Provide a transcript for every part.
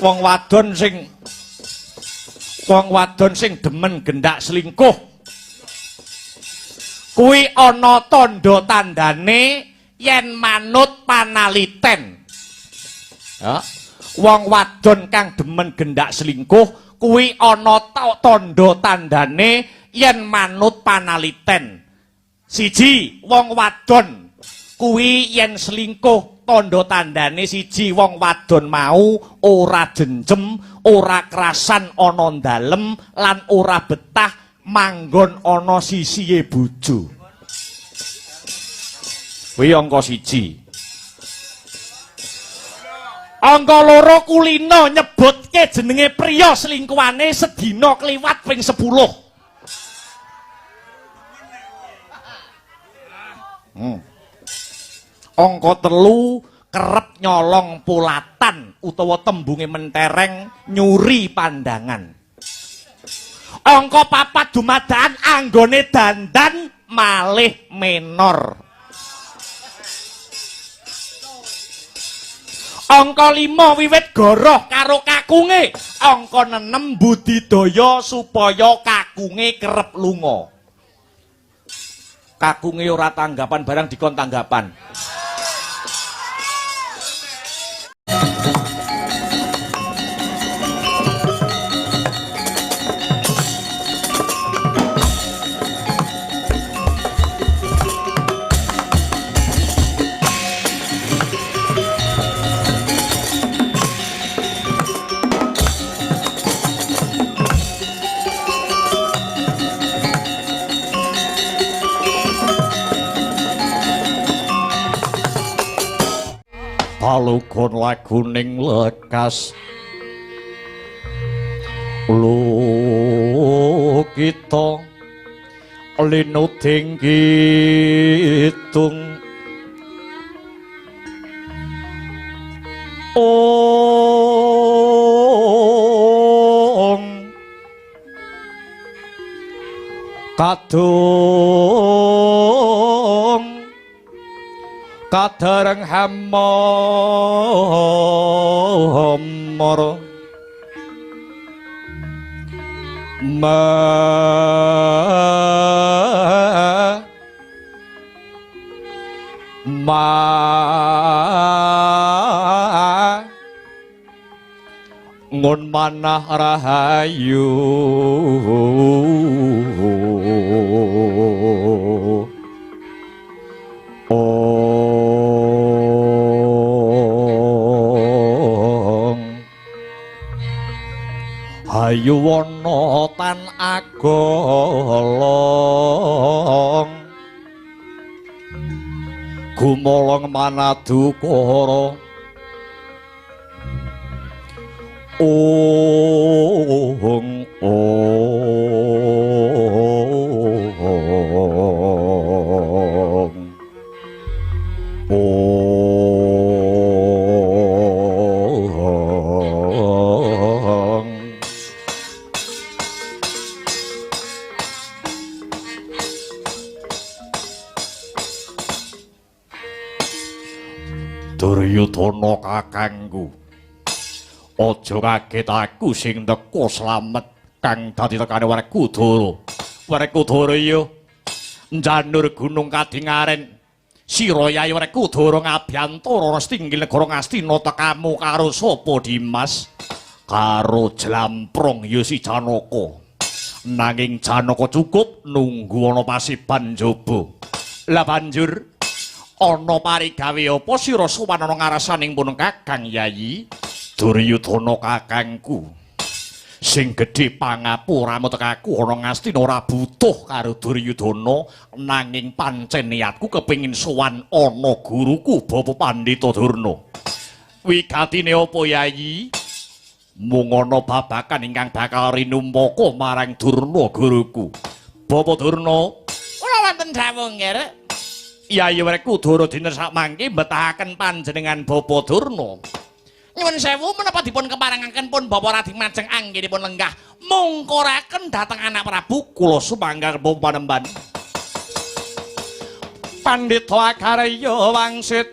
Wong wadon sing demen gendak selingkuh kuwi ana tandha tandane yen manut panaliten. Ya. Wong wadon kang demen gendak selingkuh kuwi ana tandha tandane yen manut panaliten. Siji, wong wadon kuwi yen selingkuh tandha tandane siji wong wadon mau ora jenjem, ora kerasan ana dalem lan ora betah manggon ana sisihe bojo. Kuwi angka 1. Angka 2 kulino nyebutke jenenge priya selingkuhane sedina kliwat ping 10. Angka 3 kerep nyolong pulatan utawa tembunge mentereng nyuri pandangan. Angka 4 dumadakan anggone dandan malih menor. Angka 5 wiwit goroh karo kakunge. Angka 6 budidaya supaya kakunge kerep lunga. Kakunge ora tanggapan barang dikon tanggapan. Palugon laguning lekas lu kita linuding kitung kadung kadareng hamor ngun manah rahayu hayu wana tan agolong gumolong manadukara Duryudana kakangku, aja kaget aku sing teka slamet kang dadi tekane Werkudara. Werkudara ya njanur gunung Kadingaren. Sira Yayi Werkudara ngabiyantara Restinggil negara Ngastina tekamu karo sapa Dimas? Karo Jlamprong ya si Janaka. Nanging Janaka cukup nunggu ana pasiban njaba. Lah banjur ana parigawe apa sira sowan ana ngarasaning pun Kakang Yayi? Duryudana kakangku sing gedhe pangapuramu tekaku ana Ngastina ora butuh karo Duryudana, nanging pancen niatku kepengin sowan ana guruku Bapa Pandhita Durna. Wigatine apa Yayi? Mung ana babakan ingkang bakal rinumpaka marang Durna guruku. Bapa Durna, kula wonten dawuh nggih. Yayi Werkudara dinten sakmangke mbetahaken panjenengan Bapa Durna. Nyuwun sewu menapa dipun keparengaken pun Bapa Rading Majeng anggenipun lenggah mungkuraken dhateng anak Prabu kula sumangga Bapa Panembahan. Pandhita Agarya wangsit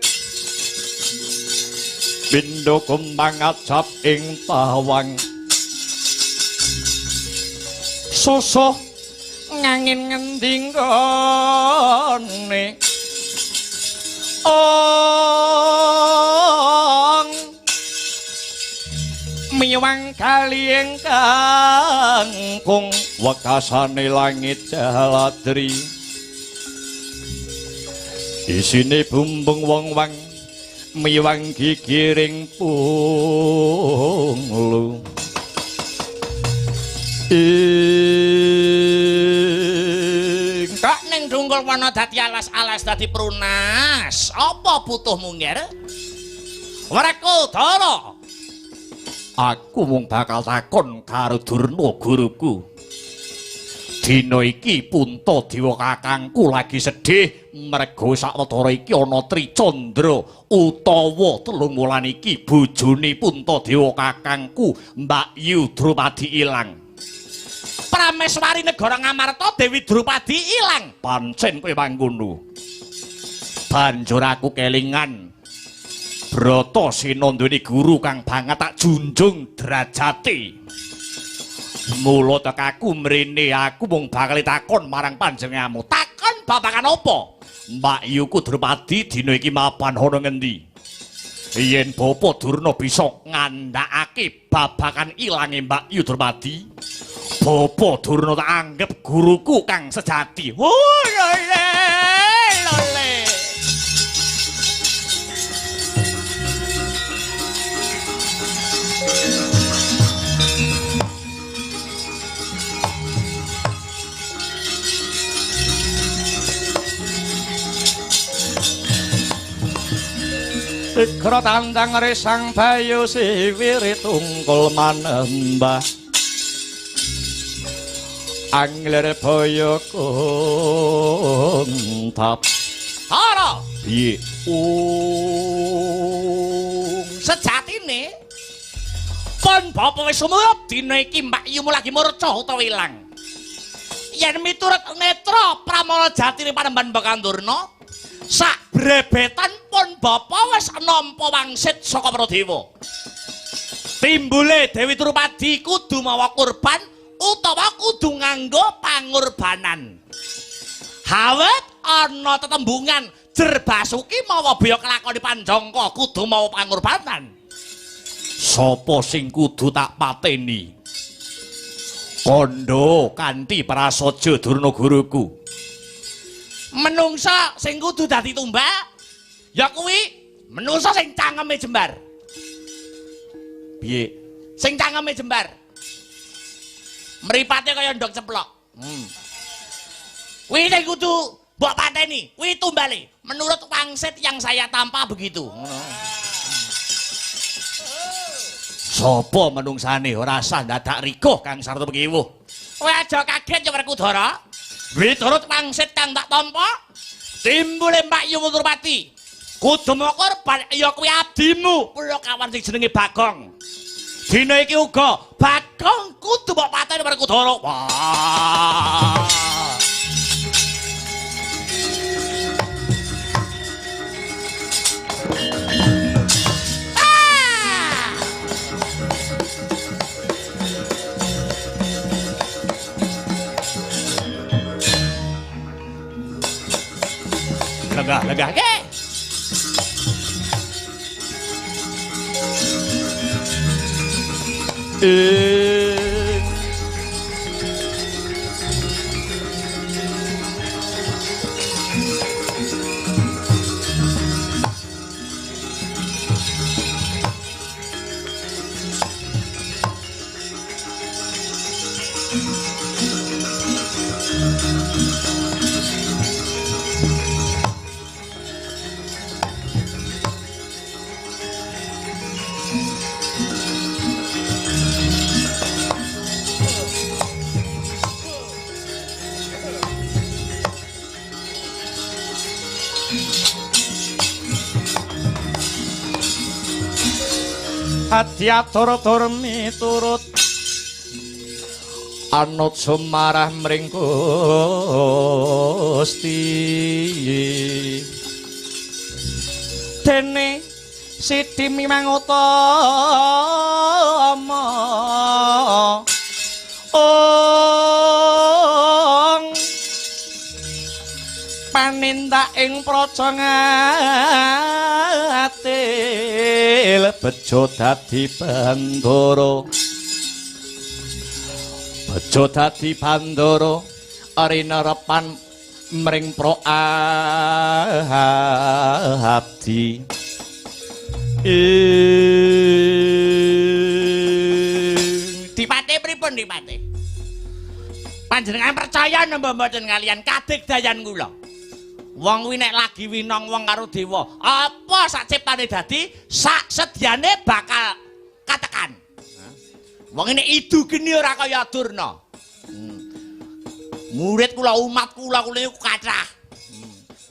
Pindha kumbang acap ing tawang susuh ngangin ngending kene miwang kali ingkang kung wekasane langit jaladri isine bumbung wong-wang miwang gigiring punglu kok ning dungkul wana dadi alas-alas dadi prunas apa butuhmu nger Wrekodara aku mung bakal takon karo Durna guruku. Dina iki Punta Dewa kakangku lagi sedih merga sawetara iki ana Tricandra utawa telung wulan iki bojone Punta Dewa kakangku Mbak Yu Drupadi ilang. Prameswari negara Ngamarta Dewi Drupadi ilang. Pancen kowe mangkono. Banjur aku kelingan Bratasena nduweni guru kang banget tak junjung derajate. Mula tekaku mrene aku mung bakal takon marang panjenenganmu. Takon babagan apa? Mbak Yuku Drupadi dina iki mapan ana ngendi? Yen Bapa Durna bisa ngandhakake babagan ilange Mbak Yu Drupadi, Bapa Durna tak anggap guruku kang sejati. Lole. Ikra tandang resang bayu siwiri tungkul manembah angler boyo kuntap Hara piye sejatine pon bapa wis sumurup dina iki Mbak Yu lagi murca utawa ilang yen miturut netra pramana jatine Panembahan Bakandurna sak brebetan pun bapa wis nampa wangsit saka Pradewa. Timbule Dewi Drupadi kudu mawa kurban utawa kudu nganggo pangurbanan. Hawet ana tetembungan Jer Basuki mawa baya kelakoni Panjangka kudu mawa pangurbanan. sapa sing kudu tak pateni? Kandha kanthi prasaja Durna guruku. Menungsa sing kudu dadi tumbak ya kuwi menungsa sing cangeme jembar. Piye? Sing cangeme jembar. Mripate kaya ndok ceplok. Kuwi sing kudu mbok pateni, kuwi tumbale. Menurut wangsit yang saya tampa begitu. Sapa menungsane ora sah dadak rikuh Kang sarta pekiwuh. Kowe aja kaget ya Wrekodara. Miturut wangsit kang tak tampa, timbule Mbak Yu Drupadi kudu mau korban ya kuwi abdimu, kula kawan sing jenenge Bagong. Dina iki uga Bagong kudu mbok pateni Wrekodara. Wah. Legah ke? Adyatur miturut anut sumarah mring Gusti dene Siti Mimang Utama panindak ing praja ngatil bejo dadi bandara arina repan mring pro abdi Dipate pripun Dipate panjenengan percaya napa mboten kalian kadigdayan kula wong kuwi nek lagi winong wong karo dewa, apa sak ciptane dadi, sak sediane bakal katekan. Wong ini idu geni ora kaya Durna. Murid kula umat kula niku kathah.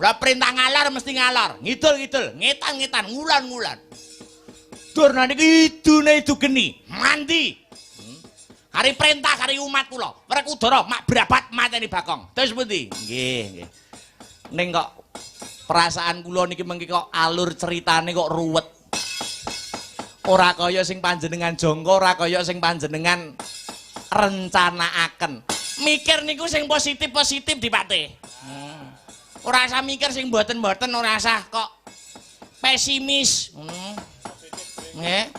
Ora perintah ngalor mesti ngalor, ngidul-ngidul, ngetan-ngetan, ngulan-ngulan. Durna niki idune idu geni, mandi. Hari perintah kari umat kula, Werkudara mak brabat mateni Bagong. Terus pundi? Nggih, nggih. Ning kok perasaan kula niki mengki kok alur ceritane kok ruwet. Ora kaya sing panjenengan jangka, ora kaya sing panjenengan rencanakaken. Mikir niku sing positif-positif Dipate. Ora usah mikir sing mboten-mboten, ora usah kok pesimis. Nggih.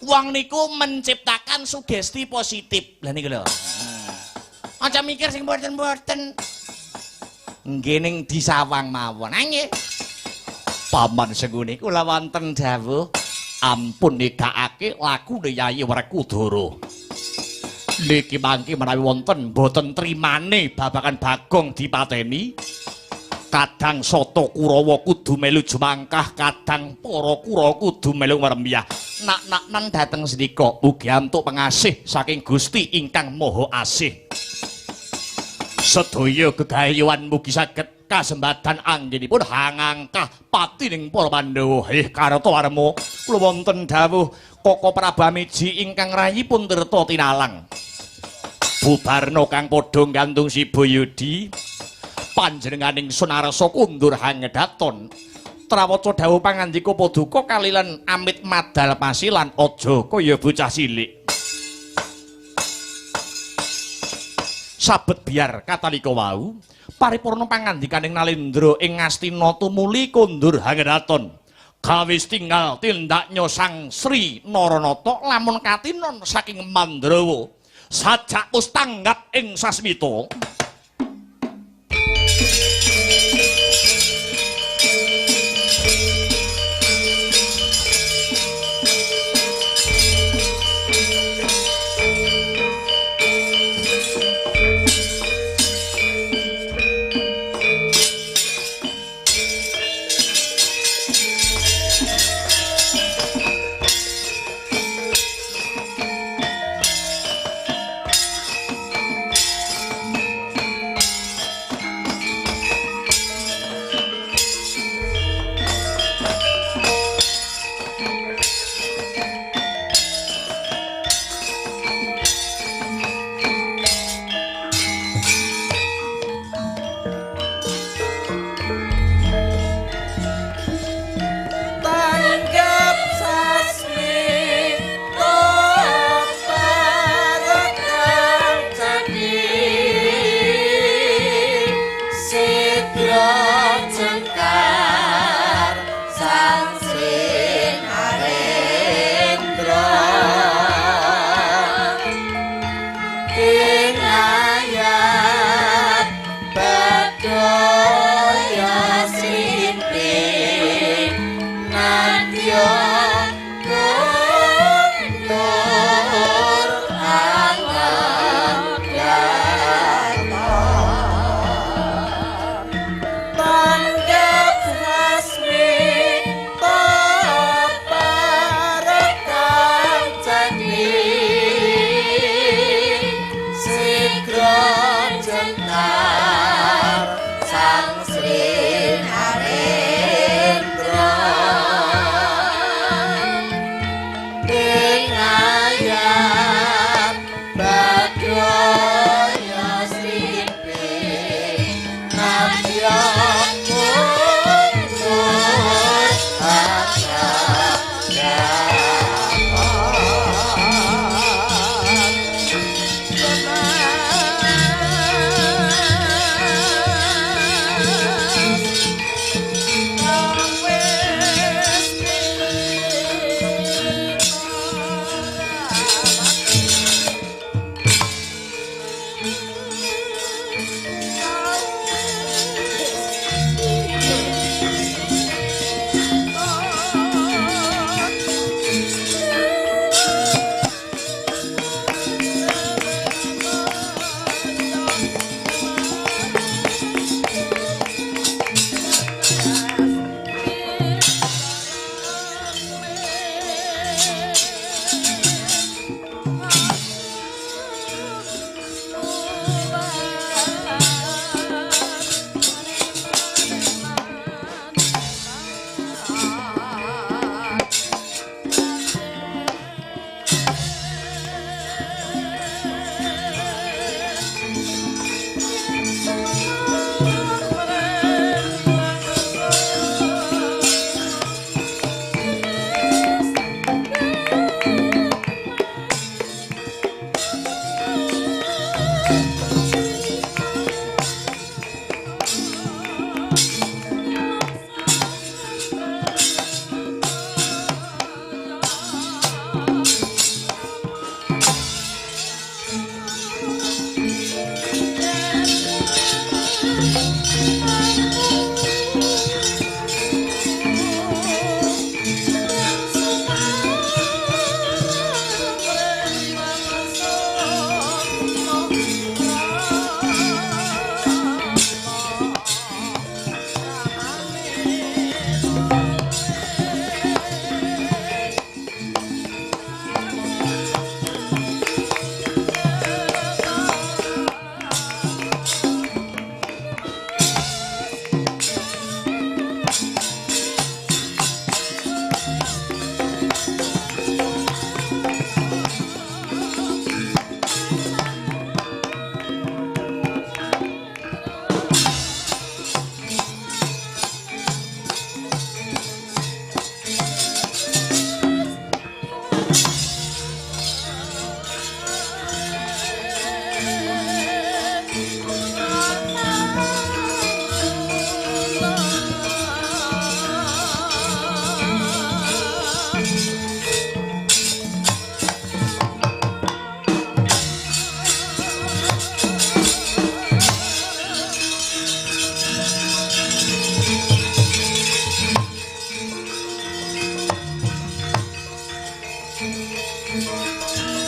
Wong niku menciptakan sugesti positif. Lah niku lho. Aja mikir sing mboten-mboten. Nggih ning disawang mawon. Nggih. Paman sengune kula wonten dawuh ampun nikahake lakune Yayi Werkudara. Niki mangke menawi wonten boten trimane babakan Bagong dipateni. Kadang Sata Kurawa kudu melu jumangkah, kadang para Kurawa kudu melu ngrembiyah. Nak-naknen dhateng senika ugi antuk pengasih saking Gusti ingkang Maha Asih. Sedaya gegayuhan mugi saged kasembadan anggenipun hangangkah patining para Pandhawa. Kartowarma kula wonten dawuh Koko Prabu Ameji ingkang rayipun tirta tinalang. Bubarna kang padha nggantung si Boyodi panjenenganing Sunarsa kundur hangedhaton. Trawaca dawuh pangandika paduka kalilan amit madal pasilan aja kaya bocah cilik. Sabet biar katalika wau paripurna pangandikaning Nalendra ing Ngastina tumuli kundur hangedhaton. Gawis tinggal tindaknya Sang Sri Naranata lamun katinon saking Mandrawa sajak pus tanggap ing sasmita.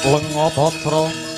Lenga Patra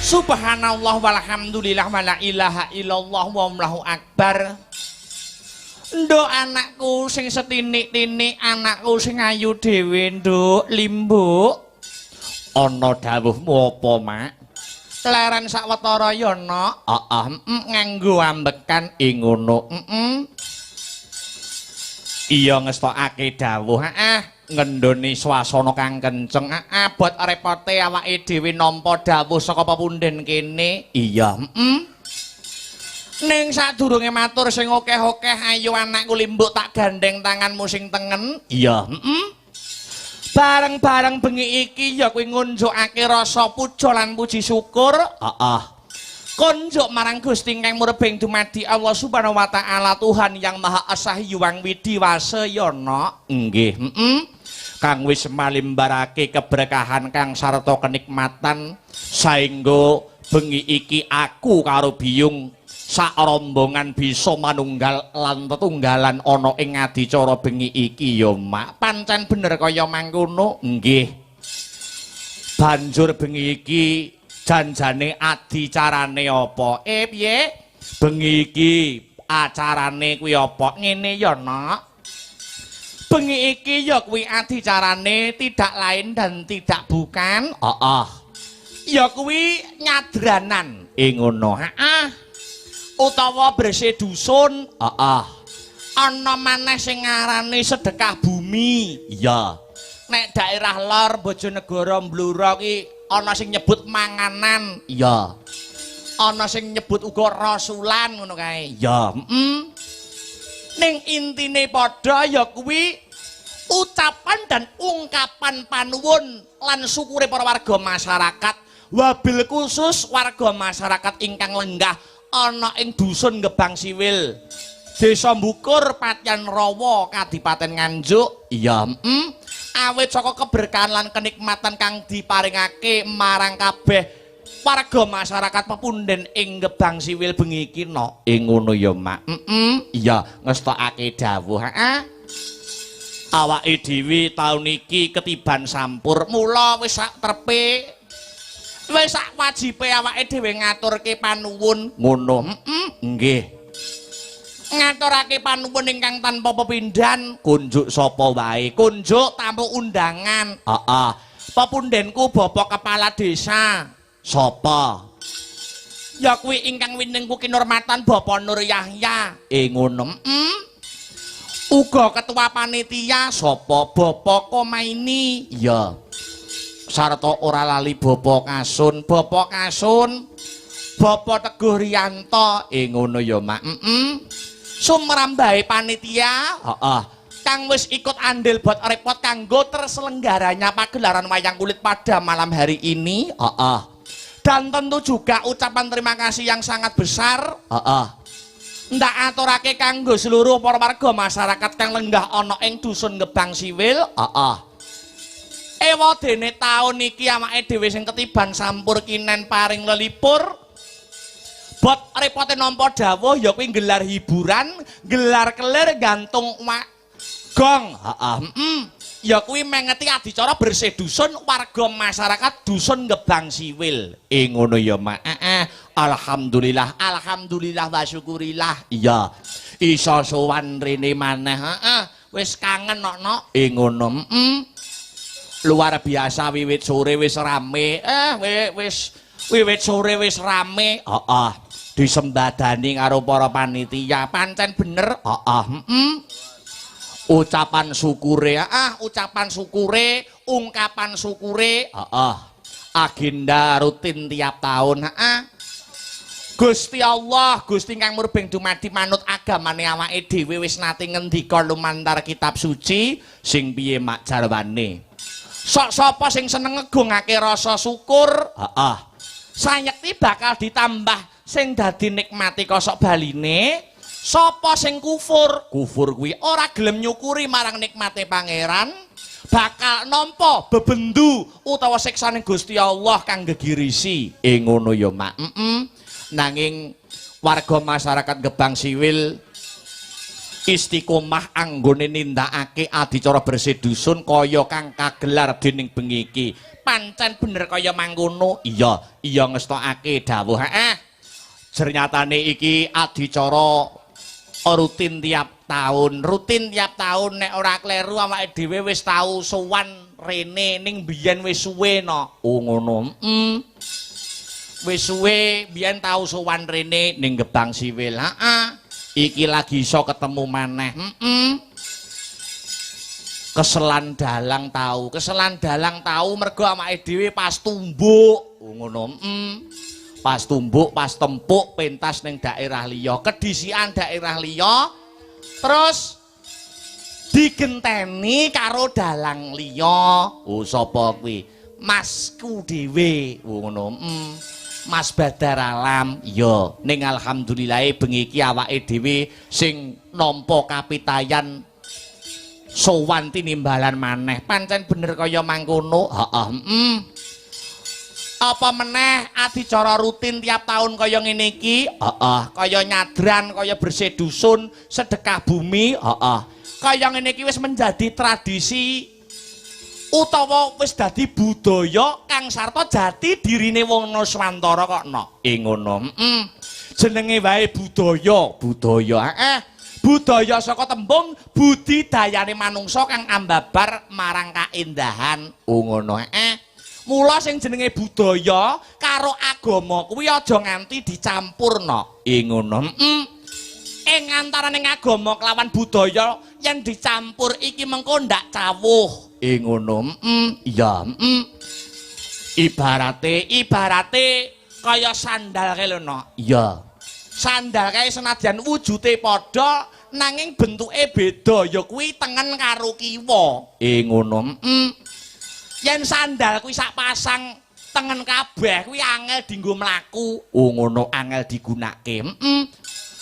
Subhanallah walhamdulillah wala ilaha illallah wallahu akbar. Nduk anakku sing setinik-tinik, anakku sing ayu dhewe, Nduk Limbuk. ana dawuhmu apa, Mak? Leren sawetara ya ana. Nganggo ambekan ngono. Iya ngestokake dawuh. Ngendoni swasana kang kenceng, abot repote awake dhewe nampa dawuh saka pepunden kene. Iya, Ning sadurunge matur sing akeh-akeh, ayo anakku Limbuk tak gandeng tanganmu sing tengen. Iya, Bareng-bareng bengi iki ya kuwi ngunjukake rasa puja lan puji syukur. Konjuk marang Gusti kang murebing dumadi Allah Subhanahu wa taala, Tuhan yang Maha Esa Hyang Widiwasa yana. Nggih, Kang wis malimbarake keberkahan kang sarta kenikmatan saengga bengi iki aku karo Biyung sak rombongan bisa manunggal lan tetunggalan ana ing adicara bengi iki ya, Mak. Pancen bener kaya mangkono. Nggih. Banjur bengi iki janjane adicarane apa? Piye? Bengi iki acarane kuwi apa? Ngene ya, Nak. Bengi iki ya kuwi adicarane tidak lain dan tidak bukan. Ya kuwi nyadranan. Ngono. Utawa bersih dusun. ana maneh sing ngarani sedekah bumi. Iya. Nek daerah lor Bojonegoro Bluro ki ana sing nyebut manganan. Iya. Ana sing nyebut uga rasulan ngono kae. Iya. Ning intine padha ya kuwi ucapan dan ungkapan panuwun lan syukure para warga masyarakat, wabil khusus warga masyarakat ingkang lenggah ana ing dusun Gebang Siwil, Desa Mbukur, Patyan Rawa, Kadipaten Nganjuk. Iya. Awit saka keberkahan lan kenikmatan kang diparingake marang kabeh warga masyarakat pepunden ing Gebang Siwil bengi iki no. Ngono ya, Mak. Iya, ngestokake dawuh. Awake dhewe taun iki ketiban sampur, mula wis sak trepe, wis sak wajibe awake dhewe ngaturke panuwun. Ngono. Nggih. Ngaturake panuwun ingkang tanpa pepindhan. Kunjuk sapa wae. Kunjuk tamu undangan. Heeh. Pepundenku Bapak Kepala Desa. Sapa? Ya kuwi ingkang winingku kinurmatan Bapak Nur Yahya. Ngono. Uga ketua panitia sapa Bapak Komaini. Iya. Sarta ora lali Bapak Kasun, Bapak Kasun, Bapak Teguh Riyanto. Ngono ya, Mak. Sumrambahe panitia. Heeh. Kang wis ikut andil bot repot kanggo terselenggaranya pagelaran wayang kulit pada malam hari ini. Heeh. Dan tentu juga ucapan terima kasih yang sangat besar ndak aturake kanggo seluruh para warga masyarakat kang lenggah ana ing dusun Gebang Siwil. Ewadene taun iki awake dhewe sing ketiban sampur kinen paring lelipur. Bot repote nampa dawuh ya kuwi gelar hiburan, gelar kelir gantung gong. Ya kuwi mengeti adicara bersih dusun warga masyarakat dusun Gebang Siwil. Ngono ya, Mak. Alhamdulillah, alhamdulillah wa syukurillah. Iya. Iso sowan rene maneh. Wis kangen nok. Ngono. Luar biasa wiwit sore wis rame. Wis wiwit sore wis rame. Disembadani karo para panitia. Pancen bener. Ucapan syukure, ucapan syukure, ungkapan syukure, agenda rutin tiap tahun. Gusti Allah, Gusti kang murbeng dumadi manut agamane awake dhewe wis nate ngendika lumantar kitab suci sing piye Mak jarwane. Sok sapa sing seneng ngegungake rasa syukur, sayekti bakal ditambah sing dadi nikmati kosok baline. Sapa sing kufur kuwi ora gelem nyukuri marang nikmate pangeran, bakal nampa bebendu utawa siksane Gusti Allah kang gegirisi. Ngono ya, Mak. Nanging warga masyarakat Gebang Siwil istiqomah anggone nindakake adicara bersih dusun kaya kang kagelar dening bengi iki. Pancen bener kaya mangkono. Iya ngestokake dawuh. Ternyatane iki adicara rutin tiap tahun nek ora kleru awake dhewe wis tau sowan rene ning biyen wis suwe no. Ngono. Wis suwe biyen tau sowan rene ning Gebang Siwil. Iki lagi iso ketemu maneh. Keselan dalang tau mergo awake dhewe pas tumbuk. Ngono. Pas tumbuk, pas tempuk pentas ning daerah liya, kedisian daerah liya, terus digenteni karo dalang liya. Sapa kuwi? Masku dhewe. Ngono. Mas Badar Alam. Iya, ning alhamdulillah bengi iki awake dhewe sing nampa kapitayan sowan tinimbalan maneh. Pancen bener kaya mangkono. Apa meneh adicara rutin tiap tahun kaya ngene iki? Kaya nyadran, kaya bersih dusun, sedekah bumi. Kaya ngene iki wis menjadi tradisi utawa wis dadi budaya kang sarta jati dirine wong Nuswantara kok no. Ngono. Jenenge wae budaya. Budaya saka tembung budidayane manungsa kang ambabar marang kaendahan. Ngono. Mula sing jenenge budaya karo agama kuwi aja nganti dicampurna. Ngono. ing antaraning agama kelawan budaya yen dicampur iki mengko ndak cawuh. Ngono. Iya. Ibarate kaya sandal kae lho no. Iya. Sandal kae senadyan wujude padha nanging bentuke beda ya kuwi tengen karo kiwa. Ngono. Yen sandal kuwi sak pasang tengen kabeh kuwi angel dienggo mlaku. Ngono angel digunakake.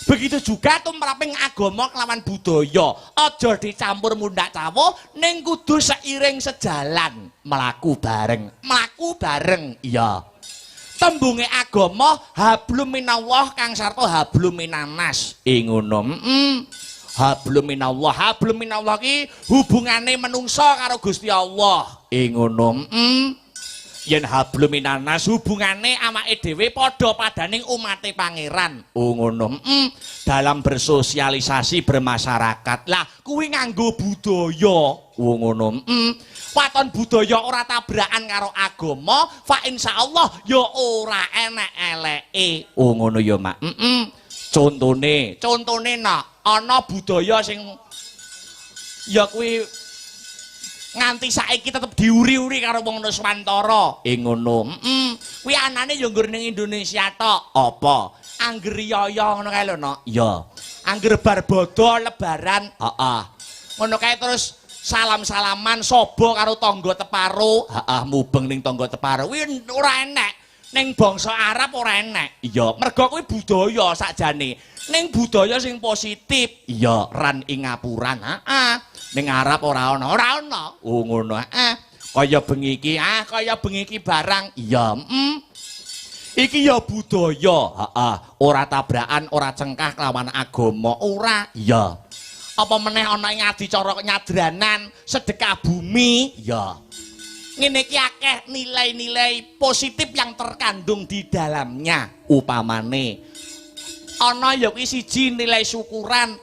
Begitu juga tumraping agama kelawan budaya. Aja dicampur mundhak cawuh ning kudu seiring sejalan, Mlaku bareng. Iya. Tembunge agama hablum minallah kang sarta hablum minanas. Ngono. Hablum minallah ki hubungane menungsa karo Gusti Allah. Ngono. Yen hablum minanas hubungane awake dhewe padha padaning umate pangeran. Ngono. Dalam bersosialisasi bermasyarakat. Lah kuwi nganggo budaya. Ngono. Waton budaya ora tabrakan karo agama, fa insyaallah ya ora enek eleke. Ngono ya, Mak. Contone nak ana budaya sing ya kuwi nganti saiki tetep diuri-uri karo wong Nuswantara. Ngono. Kuwi anane ya nggur ning Indonesia tok. Apa? Angger riyaya ngono kae lho, Nok. Ya. Angger barbada lebaran. Heeh. Ngono kae terus salam-salaman sobo karo tangga teparo. Mubeng ning tangga teparo. Kuwi ora enek. Ning bangsa Arab ora enek. Iya. Mergo kuwi budaya sakjane. Ning budaya sing positif. Iya, ran ing ngapuran. Ning Arab ora ana. Ngono. Kaya bengi iki barang. Iya. Iki ya budaya. Ora tabrakan, ora cengkah kelawan agama, ora. Iya. Apa meneh ana ing adicara nyadranan, sedekah bumi. Iya. Ngene iki akeh nilai-nilai positif yang terkandung di dalamnya. Upamane ana ya kuwi siji nilai syukuran,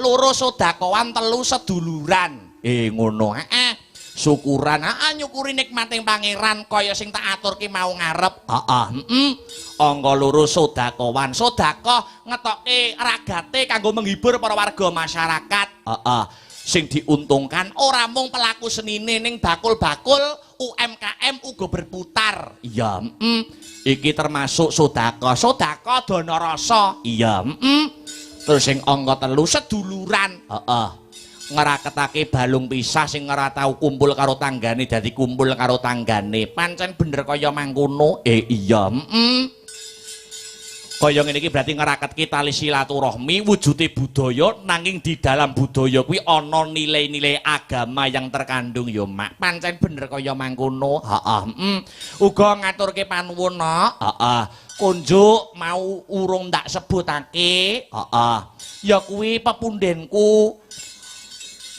loro sedekawan, telu seduluran. Ngono. Syukuran, nyukuri nikmating pangeran kaya sing tak aturke mau ngarep. Angka loro sedekawan. Sedekah ngetokke ragate kanggo menghibur para warga masyarakat. Sing diuntungkan ora mung pelaku senine ning bakul-bakul UMKM uga berputar. Iya. Iki termasuk sedekah. Sedekah dana rasa. Iya. Terus sing angka telu seduluran. Ngeraketake balung pisah sing ora tau kumpul karo tanggane dadi kumpul karo tanggane. Pancen bener kaya mangkono. Iya. Kaya ngene iki berarti ngeraketke tali silaturahmi wujude budaya nanging di dalam budaya kuwi ana nilai-nilai agama yang terkandung ya, Mak. Pancen bener kaya mangkono. Uga ngaturke panuwun, Nok. Kunjuk mau urung ndak sebutake. Ya kuwi pepundhenku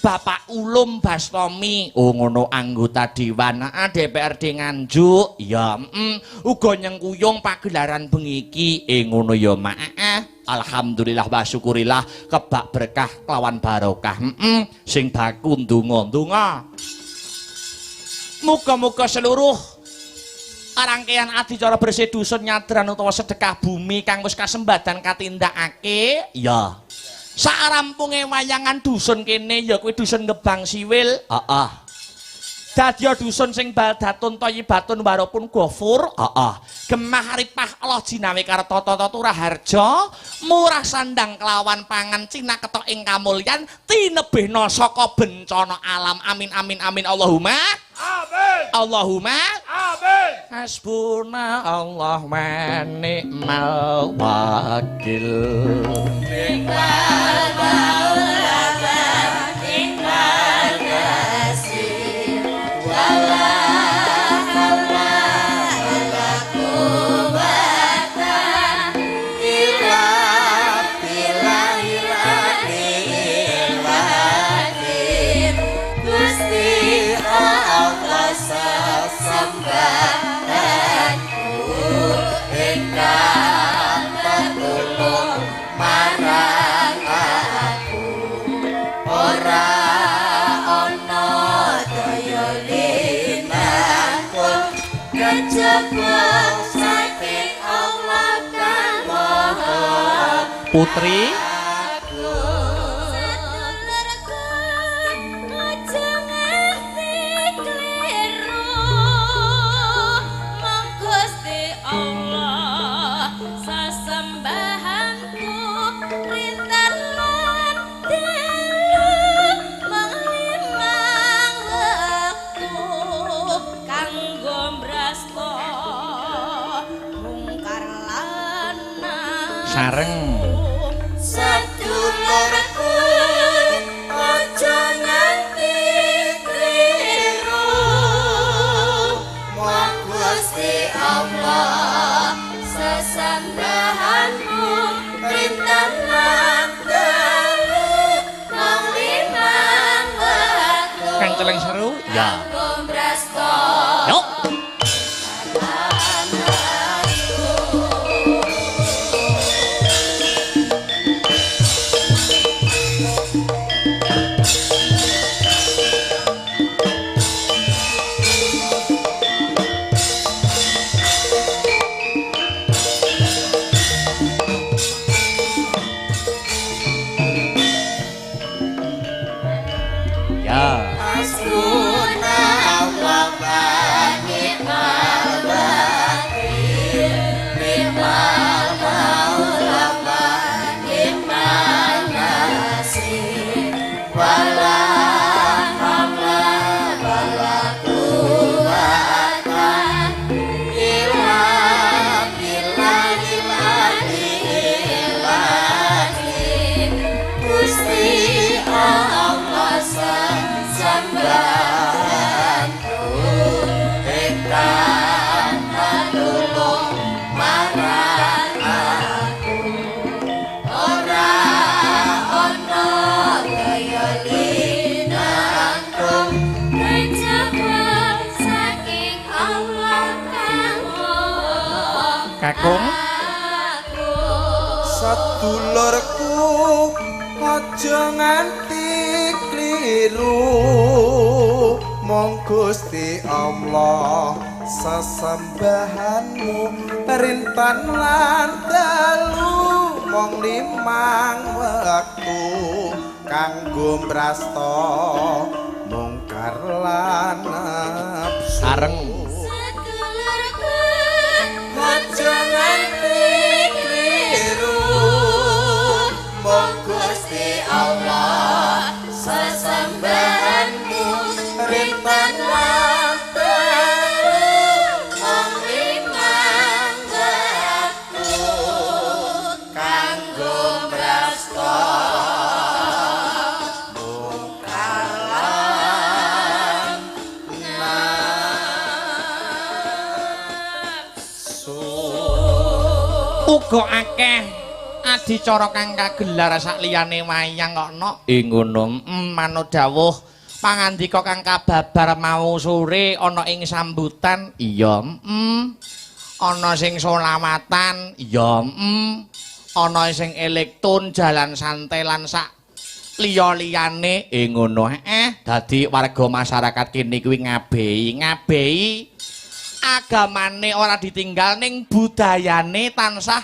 Bapak Ulum Bastomi. Ngono, anggota Dewan DPRD Nganjuk. Ya. Uga nyengkuyung pagelaran bengi iki. Ngono ya, Mak. Alhamdulillah wa syukurillah kebak berkah kelawan barokah. Sing baku ndonga. Muga-muga seluruh rangkaian adicara bersih dusun nyadran utawa sedekah bumi kang wis kasembadan katindakake. Ya. Sarampunge wayangan dusun kene ya kuwi dusun Gebang Siwil. Dadya dusun sing baldatun thayyibatun warapun ghafur. Gemah ripah Allah jinawi karta tata turaharja, murah sandang kelawan pangan cinaketok ing kamulyan, tinebihna saka bencana alam. Amin amin amin Allahumma. Amin. Allahumma. Amin. Hasbuna Allah wa ni'mal wakil. Ni'mal maula wa ni'mal nasir. Wala haula wala quwwata illa billahil aliyyil azim. Gusti Allah sesembahanku ingkang tetulung marang aku. Ora ana daya linangkung kejebak saking Allah kang Maha. Putri celeng seru. Ya. Yuk. Kakung sedulurku aja nganti kliru mong Gusti Allah sesembahanmu rintan lan dalu mong limang wektu kanggo mrasta mungkar lan nafsu areng jangan keliru mong Gusti Allah sesembahanmu rintan lantaru mong limang waktu kanggo mrasta mungkar lan nafsu. Uga akeh adicara kang kagelar sakliyane wayang kok nok ngono manut dawuh pangandika kang kababar mau sore ana ing sambutan iya ana sing solawatan iya ana sing elektron jalan santai lan sak liya-liyane ngono dadi warga masyarakat kene kuwi ngabehi agamane ora ditinggal ning budayane tansah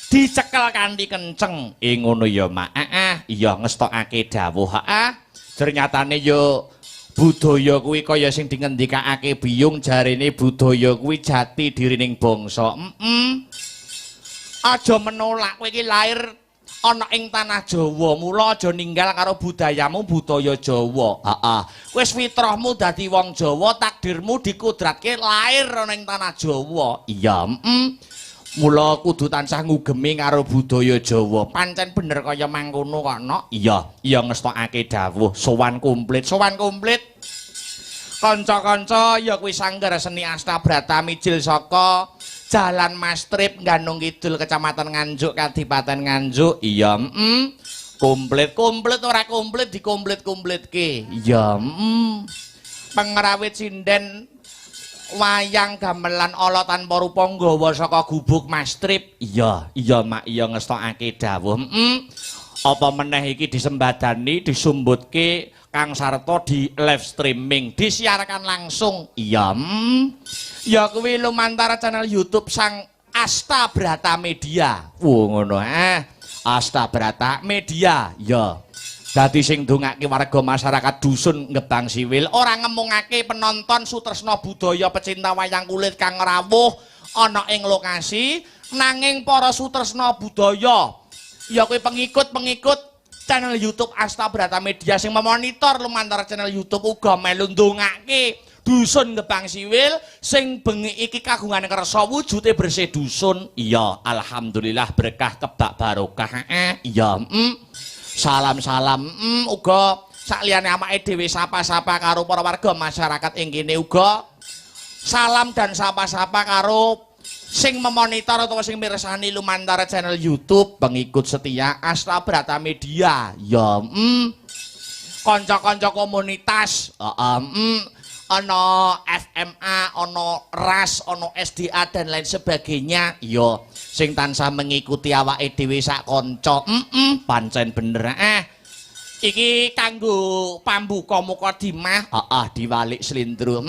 dicekel kanthi kenceng ngono ya mak iya ngestokake dawuh ternyatane yo budaya kuwi kaya sing dingendikake biyung jarene budaya kuwi jati dirining bangsa aja menolak kowe iki lair ana ing tanah Jawa mula aja ninggal karo budayamu budaya Jawa wis fitrahmu dadi wong Jawa takdirmu dikudratke lair ana ing tanah Jawa iya mula kudu tansah ngugemi karo budaya Jawa pancen bener kaya mangkono kok nok iya ngestokake dawuh sowan komplit kanca-kanca ya kuwi sanggar seni Astabrata mijil saka Jalan Mastrip Gandung Kidul Kecamatan Nganjuk Kadipaten Nganjuk iya komplit ora komplit dikomplit-komplitke iya pengrawit sinden wayang gamelan ala tanpa rupa nggawa saka gubuk Mastrip iya mak iya ngestokake dawuh apa meneh iki disembadani disumbutke Kang Sarto di live streaming disiarkan langsung iya ya kuwi lumantar channel YouTube sang Astabrata Media ngono Astabrata Media ya dadi sing ndongake warga masyarakat dusun Gebang Siwil ora ngemungake penonton sutresna budaya pecinta wayang kulit kang rawuh ana ing lokasi nanging para sutresna budaya ya kuwi pengikut channel YouTube Astabrata Media sing memonitor lumantar channel YouTube uga melu ndongake dusun Gebang Siwil sing bengi iki kagungan kersa wujude bersih dusun iya alhamdulillah berkah kebak barokah iya salam-salam uga sakliyane amake dhewe sapa-sapa karo para warga masyarakat ing kene uga salam dan sapa-sapa karo sing memonitor atau sing mirsani lumantar channel YouTube pengikut setia Astabrata Media ya kanca-kanca komunitas, ana FMA, ana RAS, ana SDA dan lain sebagainya. Ya, sing tansah mengikuti awake dhewe sak kanca. Pancen bener. Iki kanggo pambuka mukadimah, diwalik slindro.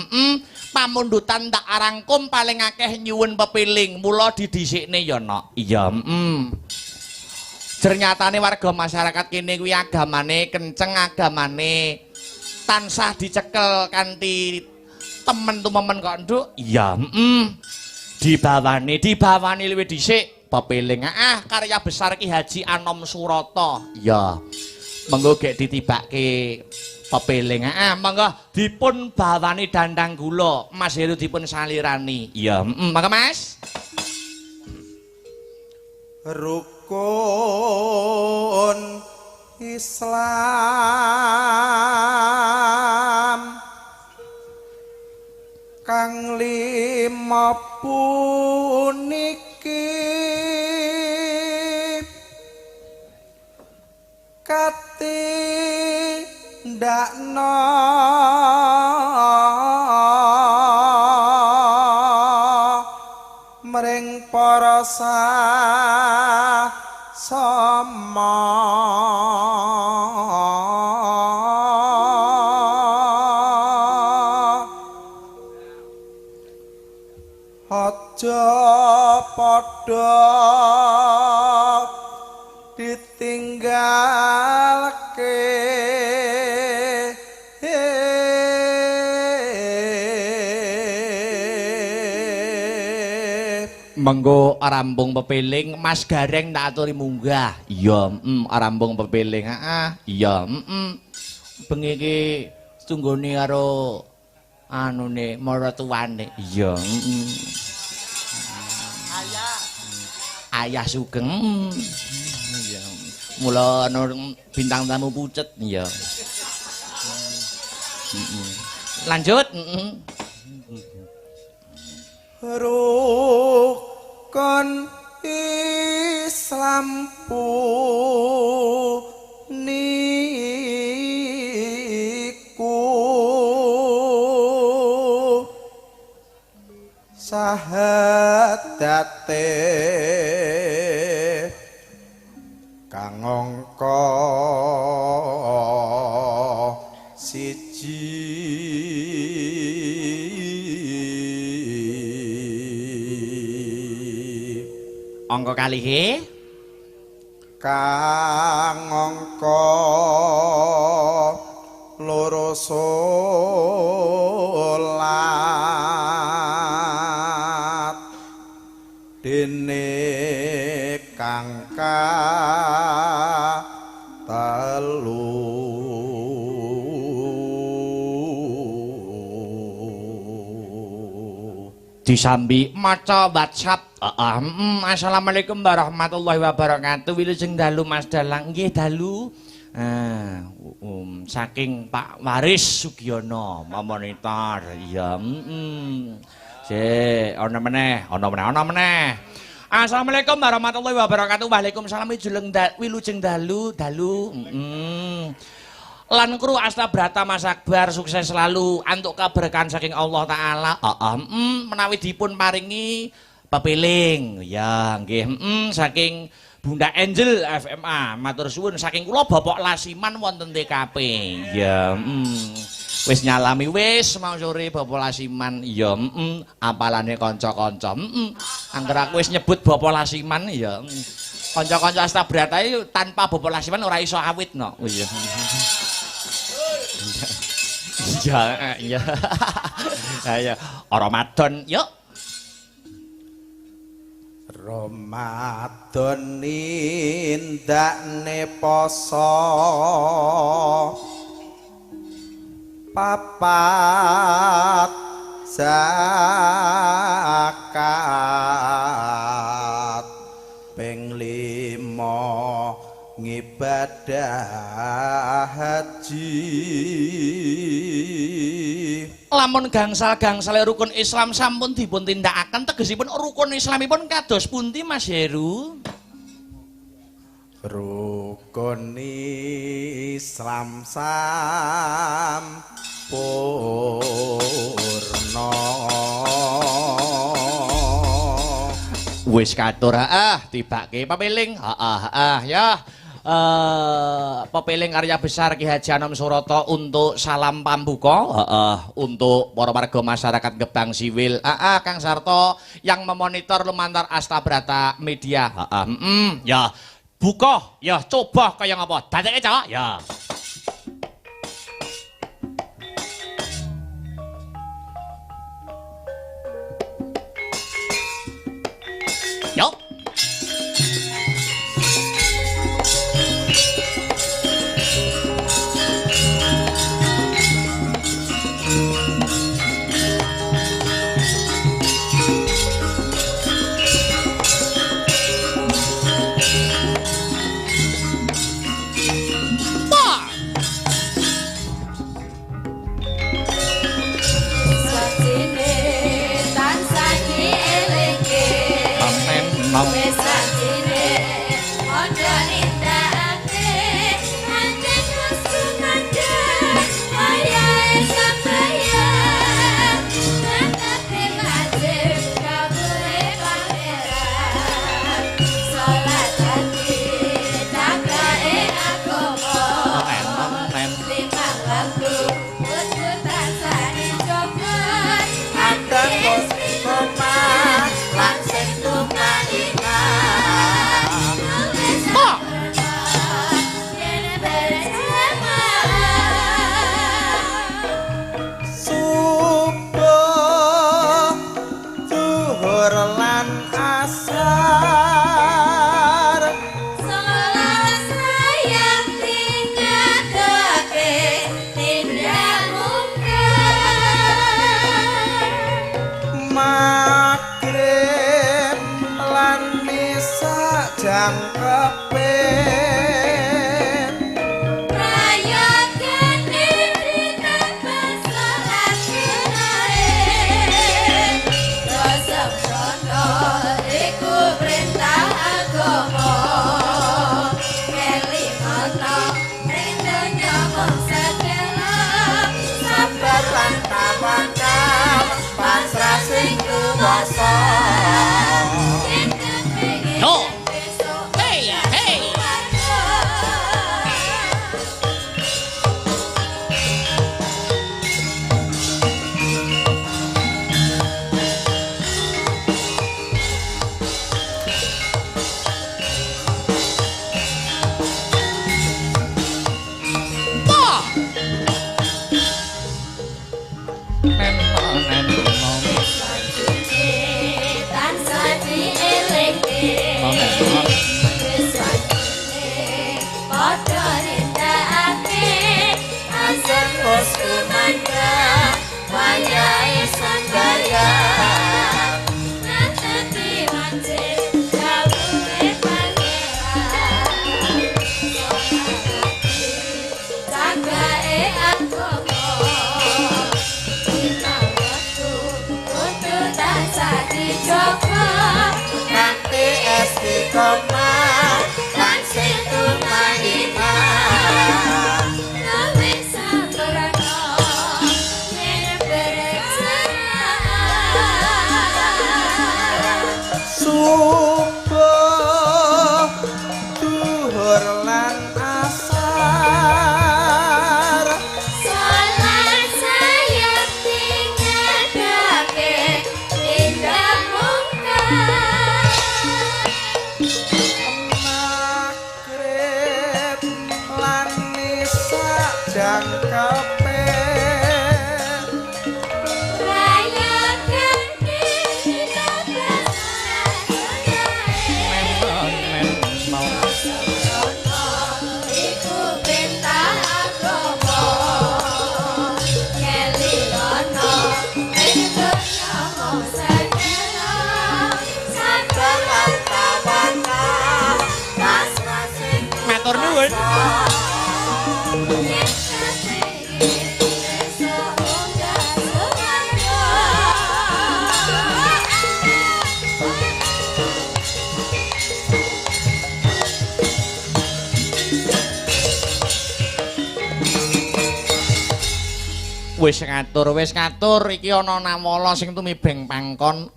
Pamundutan tak arangkum paling akeh nyuwun pepiling, mula didhisikne ya nok. Iya, Ternyatane warga masyarakat kene kuwi agamane kenceng, agamane tansah dicekel kanthi temen tumemen kok nduk. Iya, dibawani luwih dhisik pepiling. Karya besar Ki Haji Anom Surata. Iya. Monggo gek ditibake pepiling. Monggo dipun bawani dandang gula. Mas Heru dipun salirani. Iya, monggo Mas. Rukun Islam kang lima puniki katindakna mring para sama aja padha ditinggalke menggo arambung pepiling Mas Gareng tak aturi munggah. Iya, arambung pepiling. Iya, bengi iki tunggone karo anune maratuwane. Iya, Ayah Sugeng. Iya. Mula bintang tamu pucet. Iya. Lanjut. Rukun Islam niku sahadate kang angka siji angka kalih kang angka loro solat dene kang telu disambi maca WhatsApp. Assalamualaikum warahmatullahi wabarakatuh. Wilujeng dalu Mas Dalang. Nggih dalu. Saking Pak Waris Sugiono monitor. Iya, ana meneh. Assalamualaikum warahmatullahi wabarakatuh. Waalaikumsalam wilujeng dalu. Lan kru Astabrata Mas Akbar sukses selalu antuk keberkahan saking Allah Ta'ala. Menawi dipun paringi pepiling ya nggih saking Bunda Angel FMA matur suwun saking kula Bapak Lasiman wonten TKP ya wis nyalami wis mau sore Bapak Lasiman ya apalane kanca-kanca angger aku wis nyebut Bapak Lasiman ya kanca-kanca Astabrata iki tanpa Bapak Lasiman ora iso awit no iya ya ayo Ramadan yuk Ramadan nindakne poso papat zakat ping 5 ngibadah haji. Lamun gangsal-gangsale rukun Islam sampun dipun tindakaken tegesipun rukun Islamipun kados pundi Mas Heru? rukun Islam sampurna. Wis katur tibake pepiling ya pepiling karya besar Ki Haji Anom Surata untuk salam pambuka untuk para warga masyarakat Gebang Siwil Kang Sarto yang memonitor lumantar Astabrata Media ya buka ya coba kaya ngapa dadeke cawak ya yo Wis ngatur iki ana nawala sing tumibeng pangkon.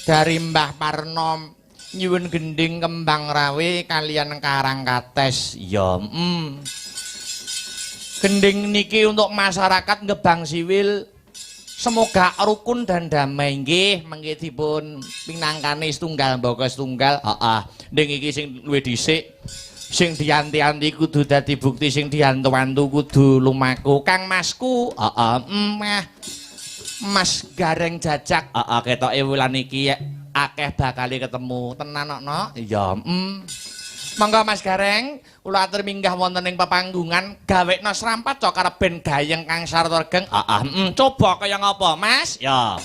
Dari Mbah Parno nyuwun gending kembang rawe kalian karang kates. Ya, gending niki untuk masyarakat Gebang Siwil. Semoga rukun dan damai nggih mengke dipun pinangkani setunggal mbaka setunggal. Ning iki sing luwih dhisik sing dianti-anti kudu dadi bukti sing diantu-antu kudu lumaku. Kang Masku, Mas Gareng Jajak, ketoke wulan iki akeh bakal ketemu. Tenan ana? Ya, Monggo Mas Gareng, kula atur minggah wonten ing pepanggungan gawekna srampat cok karep ben gayeng Kang Sarta Regeng. Coba kaya ngapa, Mas? Ya.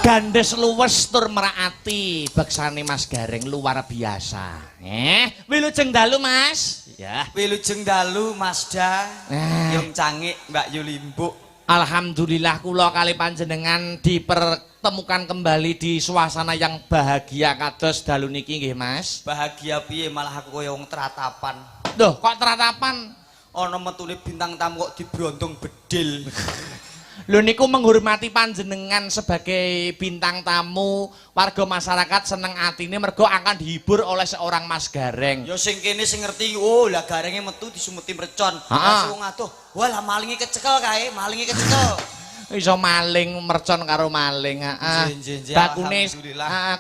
Gandes luwes tur meraati beksane Mas Gareng luar biasa. Wilujeng dalu Mas. Ya. Wilujeng dalu Masda. Yung cangik Mbak Yulimbuk. Alhamdulillah kula kali panjenengan dipertemukan kembali di suasana yang bahagia kados dalu niki nggih Mas. Bahagia piye malah aku kaya wong teratapan. Loh, kok teratapan? Ana metune bintang tamu kok dibrondong bedil. Lho niku menghormati panjenengan sebagai bintang tamu, warga masyarakat seneng atine mergo akan dihibur oleh seorang Mas Gareng. Ya sing kene sing ngerti, oh lah garenge metu disumuti mercon. Pas wong adoh, wah lah malinge kecekel kae, malinge kecekel. Iso maling mercon karo maling. Bakune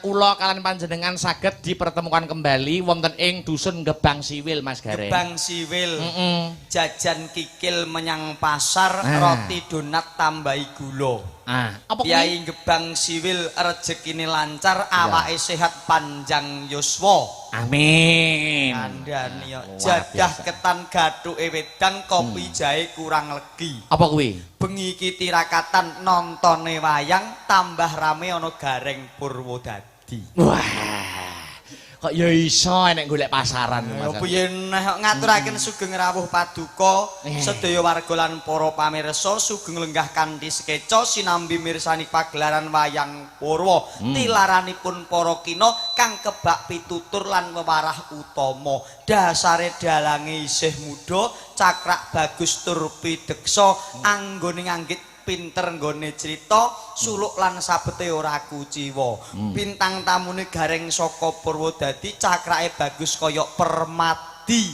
kula kalian panjenengan saged dipertemukan kembali wonten ing dusun Gebang Siwil Mas Gareng. Gebang Siwil. Jajan kikil menyang pasar, roti donat tambahi gula. Apa Kyai Gebang Siwil rezekine lancar, awake sehat panjang yuswa. Amin. Kandhane yo jadah ketan gathuke wedang, kopi jahe kurang legi. Apa kuwi? Bengi iki tirakatan nontone wayang, tambah rame ana Gareng Purwodadi. Wah. Kok ya iso enek golek pasaran Mas. Ya piye neh ngaturaken sugeng rawuh paduka sedaya warga lan para pamirsa sugeng lenggah kanthi sekeca sinambi mirsani pagelaran wayang Purwa tilaranipun para kina kang kebak pitutur lan wewarah utama dasare dalange isih muda cakrak bagus tur pideksa anggone nganggit pinter nggone crita suluk lan sabete ora kuciwa bintang tamune Gareng saka Purwodadi cakrake bagus kaya permadi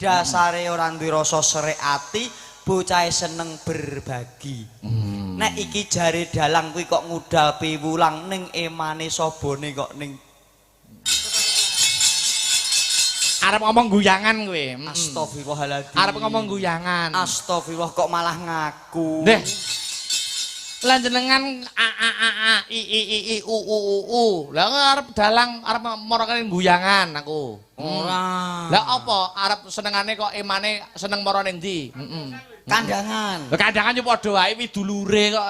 dasare ora duwe rasa serek ati bocahe seneng berbagi nek iki jare dalang kuwi kok ngudal piwulang ning emane sabone kok ning Arep ngomong guyangan kowe. Astagfirullahaladzim. Arep ngomong guyangan. Astagfirullah kok malah ngaku. Nggih. Lah jenengan a i u. Lah arep dalang arep marane guyangan aku. Ora. Lah apa arep senengane kok emane seneng marane ndi? Kandangan. Lah kandangan yo padha wae widulure kok.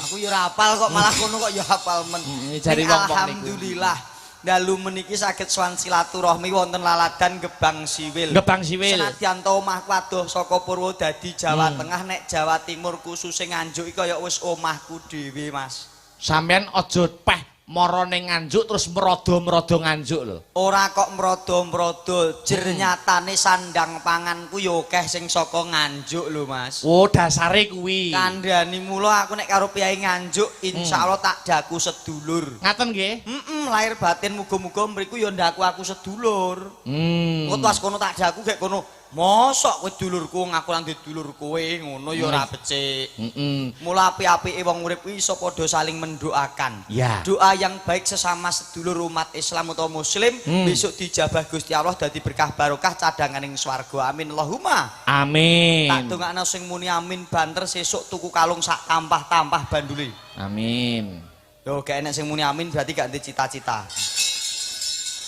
Aku ya ora hafal kok malah kono kok ya hafal men. Jari wong-wong niku. Alhamdulillah. Dalu meniki saged sowan silaturahmi wonten laladan Gebang Siwil. Gebang Siwil. Senadyan to omahku adoh saka Purwodadi Jawa Tengah nek Jawa Timur khusus Nganjuk iki kaya wis omahku dhewe, Mas. Sampeyan aja peh mara ning Nganjuk terus merodo-merodo Nganjuk lho. Ora kok mrodo-mrodo, jer nyatane sandang panganku ya akeh sing saka Nganjuk lho, Mas. Oh, dasare kuwi. Kandhani mula aku nek karo piyai Nganjuk insyaallah tak daku sedulur. Ngaten nggih? Lahir batin muga-muga mriku ya ndaku aku sedulur. Kok pas kono tak daku gek kono. Mosok kowe dulurku ngaku lan dulur kowe ngono ya ora becik. Mula apik-apike wong urip kuwi iso padha saling mendoakan. Ya. Doa yang baik sesama sedulur umat Islam atau muslim besok dijabah Gusti Allah dadi berkah barokah cadanganing swarga. Amin Allahumma. Amin. Tak dongakno sing muni amin banter sesuk tuku kalung sak tampah-tampah bandule. Amin. Yo gak enek sing muni amin berarti gak ndek cita-cita.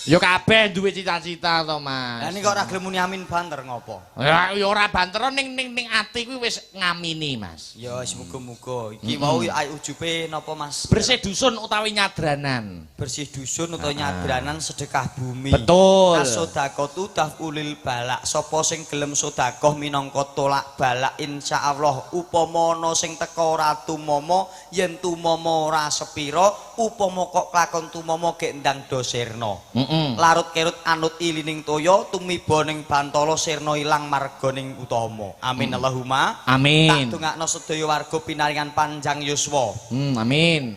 Yo kabeh duwe cita-cita to, Mas. Lah nek kok ora gelem muni amin banter ngopo? Ya ora banter ning ati kuwi wis ngamini, Mas. Ya wis muga-muga. Iki wau ae ujube napa, Mas? Bersih dusun utawi nyadranan. Bersih dusun utawa nyadranan sedekah bumi. Betul. As-shadaqatu taf'ulil balak. Sapa sing gelem sedekah minangka tolak balak insyaallah upama ana sing teka ora tumama yen tumama ora sepira upama kok klakon tumama gek ndang dosirna. Larut kerut anut ilining toya tumiba ning bantala sirna ilang marganing utama. Amin Allahumma. Amin. Tak dongakno sedaya warga pinaringan panjang yuswa. Amin.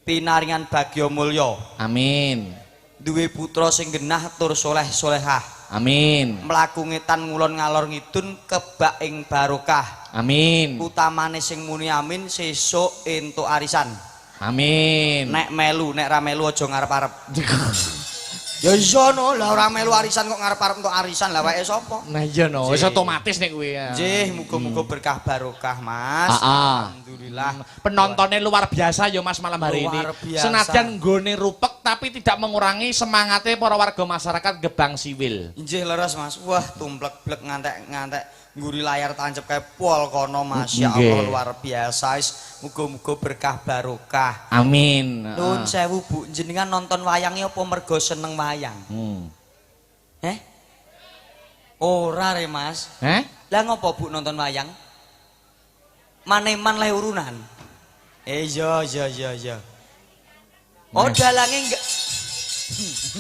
Pinaringan bagya mulya. Amin. Duwe putra sing genah tur soleh-solehah. Amin. Mlaku ngetan ngulon ngalor ngidun kebak ing barokah. Amin. Utamane sing muni amin sesuk entuk arisan. Amin. Nek melu, nek ra melu aja ngarep-arep. Ya iya no, lah ora melu arisan kok ngarep-arep entuk arisan, lah wae sapa? Nah iya no, wis otomatis nek kuwi. Nggih, muga-muga berkah barokah, Mas. Alhamdulillah. Penontonnya luar biasa ya Mas malam hari ini. Luar biasa. Senadyan nggone rupek tapi tidak mengurangi semangatnya para warga masyarakat Gebang Siwil. Nggih leres, Mas. Wah, tumplek-blek ngantek-ngantek ngguri layar tancep kayak pol kono, Masya Allah luar biasa. Muga-muga berkah barokah. Amin. Nuwun sewu Bu, jenengan nonton wayangnya apa mergo seneng wayang? Ora re Mas. Lah ngopo Bu nonton wayang? Maneman leh urunan. Iya. Oh dalange enggak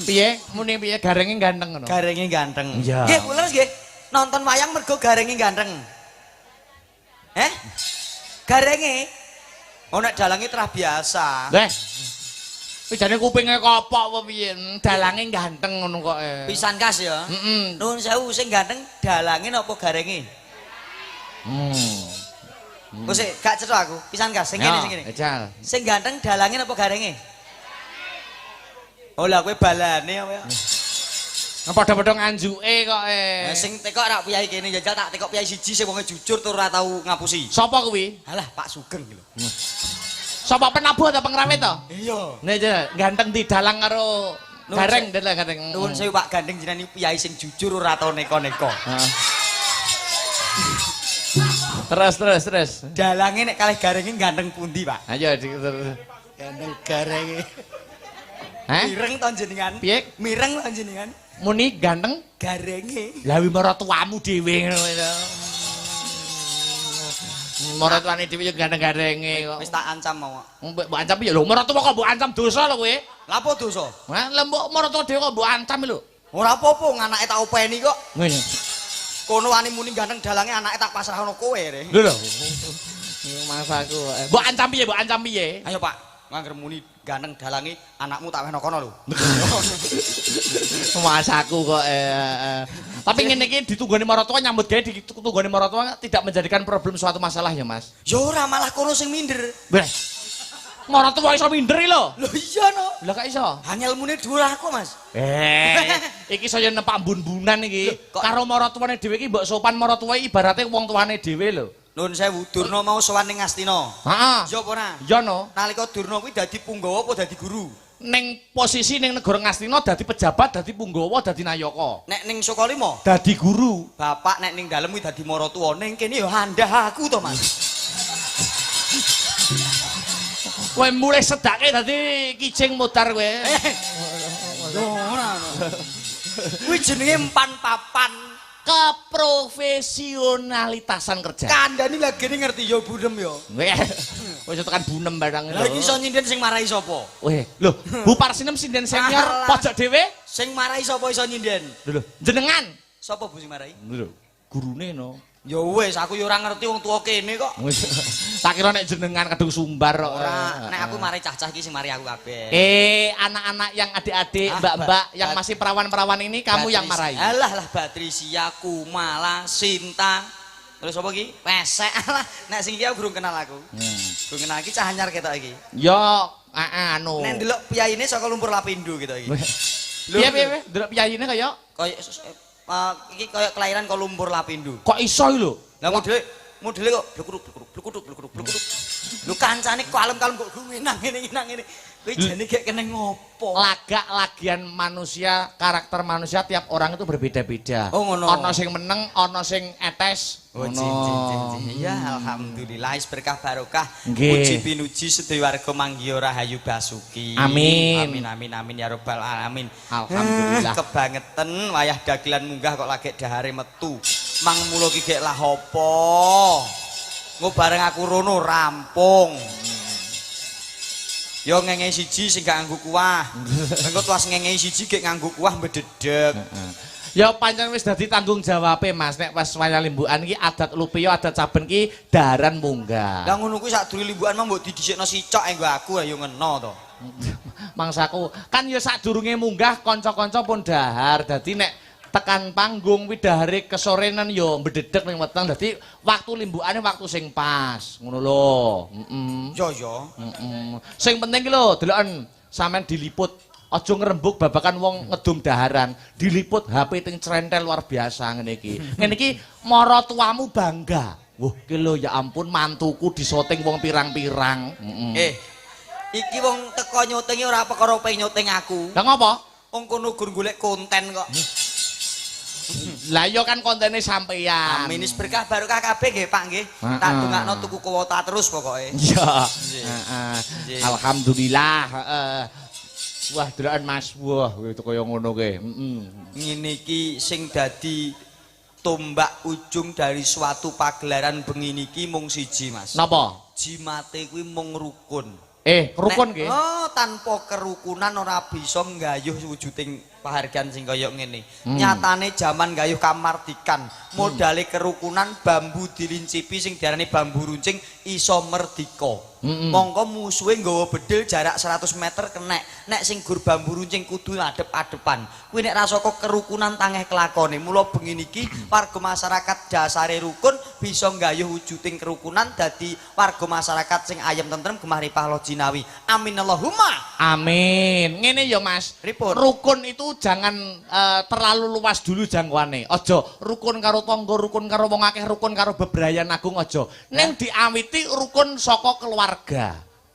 piye? Muni piye garenge ganteng ngono. Garenge ganteng. Iya. Nggih, leres nggih. Nonton wayang mergo garenge ganteng. Garenge. Oh nek dalange terah biasa. Leh. Pijane kupinge kopok apa piye? Dalange ganteng ngono kok. Pisan kas ya. Nuwun sewu sing ganteng dalange napa garenge? Wis gak cetha aku. Pisan kas sing kene sing kene. Ejal. Sing ganteng dalange napa garenge? Oh lah kowe balane apa ya? Padha-padha nganjuke kok. Sing tekok rak piyai kene jajal tak tekok piyai siji sing wonge jujur tur ora tau ngapusi. Sapa kuwi? Alah Pak Sugeng lho. Sapa penabuh atau pengrawit to? Iya. Nek ganteng didalang karo gareng dalang gareng. Nuwun sewu Pak Gandeng jenengan piyai sing jujur ora tau neko-neko. Terus. Dalange nek kalih garenge ganteng pundi, Pak? Ayo Ganteng garenge. Mireng to jenengan? Piye? Mireng to jenengan? Muni ganteng garenge. Lah wi maratuamu dhewe ngono to. Maratuane dhewe yo ganteng-garenge kok. Wis tak ancam mau. Mbok ancam piye lho? Maratu kok mbok ancam dosa lho kowe. Lah apa dosa? Lah mbok maratu dhewe kok mbok ancam lho. Ora apa-apa, anake tak openi kok. Ngene. Kono wani muni ganteng dalange anake tak pasrahno kowe re. Lho. Masaku. Mbok ancam piye? Ayo Pak, ngangger muni ganteng dalange anakmu tak wehno kono lho. Masaku kok tapi ngene iki ditunggoni maratuwa nyambut gawe ditunggoni maratuwa tidak menjadikan problem suatu masalah ya Mas. Ya ora malah kono sing minder. Maratuwa iso minder lho. Lho iya no. Lah gak iso. Hangelmune dhuwur aku, Mas. Iki saya nempak bun-bunan iki. Loh, kok- Karo maratuwane dhewe iki mbok sopan maratuwa ibarate wong tuane dhewe lho. Nun sewu, Durna mau sowan ning Astina. Heeh. Iya apa ora? Ya no. Nalika Durna kuwi dadi punggawa apa dadi guru? Ning posisi ning negara Ngastina dadi pejabat, dadi punggawa, dadi nayaka. Nek ning Sukalima, Dadi guru. bapak nek ning dalem kuwi dadi maratuwa. Ning kene ya handah aku to, Mas. Kowe mulai sedake dadi kicing mutar kowe. Lho ora. Kuwi jenenge empan papan. Keprofesionalitasan kerja. Kandhane lagi ngerti ya bunem ya. Wis tekan bunem barang Lah iki iso nyinden sing marahi sapa? Weh, lho, Bu Parsinem sinden senior Alah. pojok dhewe. Sing marahi sapa iso nyinden? Lho, jenengan. Sapa Bu sing marahi? Lho, gurune no. Ya wis, aku ya ora ngerti wong tuwa kene kok. Wis. Tak kira nek jenengan kadung sumbar kok. Ora, nek aku marahi cah-cah iki sing mari aku kabeh. Anak-anak yang adik-adik, Ah, mbak-mbak yang Mbak- masih perawan-perawan ini kamu yang marahi. Alah lah Batrisia, Kumala, Sinta. Terus apa iki? Pesek. Alah, nek sing iki aku durung kenal aku. Durung kenal iki cah anyar ketok iki. Yo, anu. Nek ndelok piyaine saka lumpur Lapindo gitu iki. Piye piye, delok piyayine kaya Kaya iki kaya kelahiran kok lumpur Lapindo. kok iso iki lho. Lah modele kok blukuduk. Lu kancane kok kalem-kalem kok gue nang ngene. Kuwi jane gek kene ngopo? Lagak lagian manusia, karakter manusia tiap orang itu berbeda-beda. Oh, ngono. Ana sing meneng, ana sing etes. Oh, Ngono. jin. Ya alhamdulillah is berkah barokah. Nggih. Puji pinuji sedaya warga Manggiya Rahayu Basuki. Amin. Amin ya rabbal alamin. Alhamdulillah. Kebangetan wayah dagelan munggah kok lagi dahare metu. Mang mulo ki gek lah apa? Ngo bareng aku rono rampung. Yo ngengei siji sing gak nganggo kuah. Engko tuas ngengei siji gek nganggo kuah mbededeg. Ya pancen wis dadi tanggung jawabe Mas nek pas wayah limbukan iki adat lupiya adat saben ki daharan munggah. Lah ngono kuwi sak durunge limbukan mah mbok didhisikno sicok engko aku ayo ngeno to. Mangsaku kan ya sadurunge munggah kanca-kanca pun dahar. Dadi nek tekan panggung kuwi dahare kesorenan ya mbededeg ning weteng. Dadi waktu limbukane waktu sing pas. Ngono lho. Yo. Sing penting ki lho deloken sampean diliput. Aja ngrembug babakan wong ngedum daharan. Diliput HP ting crentel luar biasa ngene iki. Ngene iki mara tuamu bangga. Wah, ki lho ya ampun mantuku disoting wong pirang-pirang. Iki wong teko nyutingi ora perkara pengen nyuting aku. Lah ngopo? Wong kono gur golek konten kok. Lah iya kan kontene sampeyan. Amin is berkah barokah kabeh nggih Pak nggih. Tak dongakno tuku kuota terus pokoke. Iya. Nggih. Alhamdulillah, Wah, deloken Mas. Wah, itu kaya ngono ke. Ngene iki sing dadi tombak ujung dari suatu pagelaran bengi niki mung siji, Mas. Napa? Jimate kuwi mung rukun. Rukun nggih. Oh, tanpa kerukunan ora bisa nggayuh wujuding pahargan sing kaya ngene. Nyatane jaman gayuh kamardikan, modale kerukunan bambu dilincipi sing diarani bambu runcing iso merdika. Mongko musuhe nggawa bedil jarak 100 meter kenek. Nek sing gur bambu runcing kudu adep-adepan. Kuwi nek ra saka kerukunan tangeh kelakone. Mula bengi niki warga masyarakat dasare rukun bisa nggayuh wujuding kerukunan dadi warga masyarakat sing ayem tentrem gemah ripah lo jinawi. Amin Allahumma. Amin. Ngene ya Mas. Pripun? Rukun itu jangan terlalu luas dulu jangkauane. Aja rukun karo tangga, rukun karo wong akeh, rukun karo bebrayan agung aja. Ning diawiti rukun saka keluarga.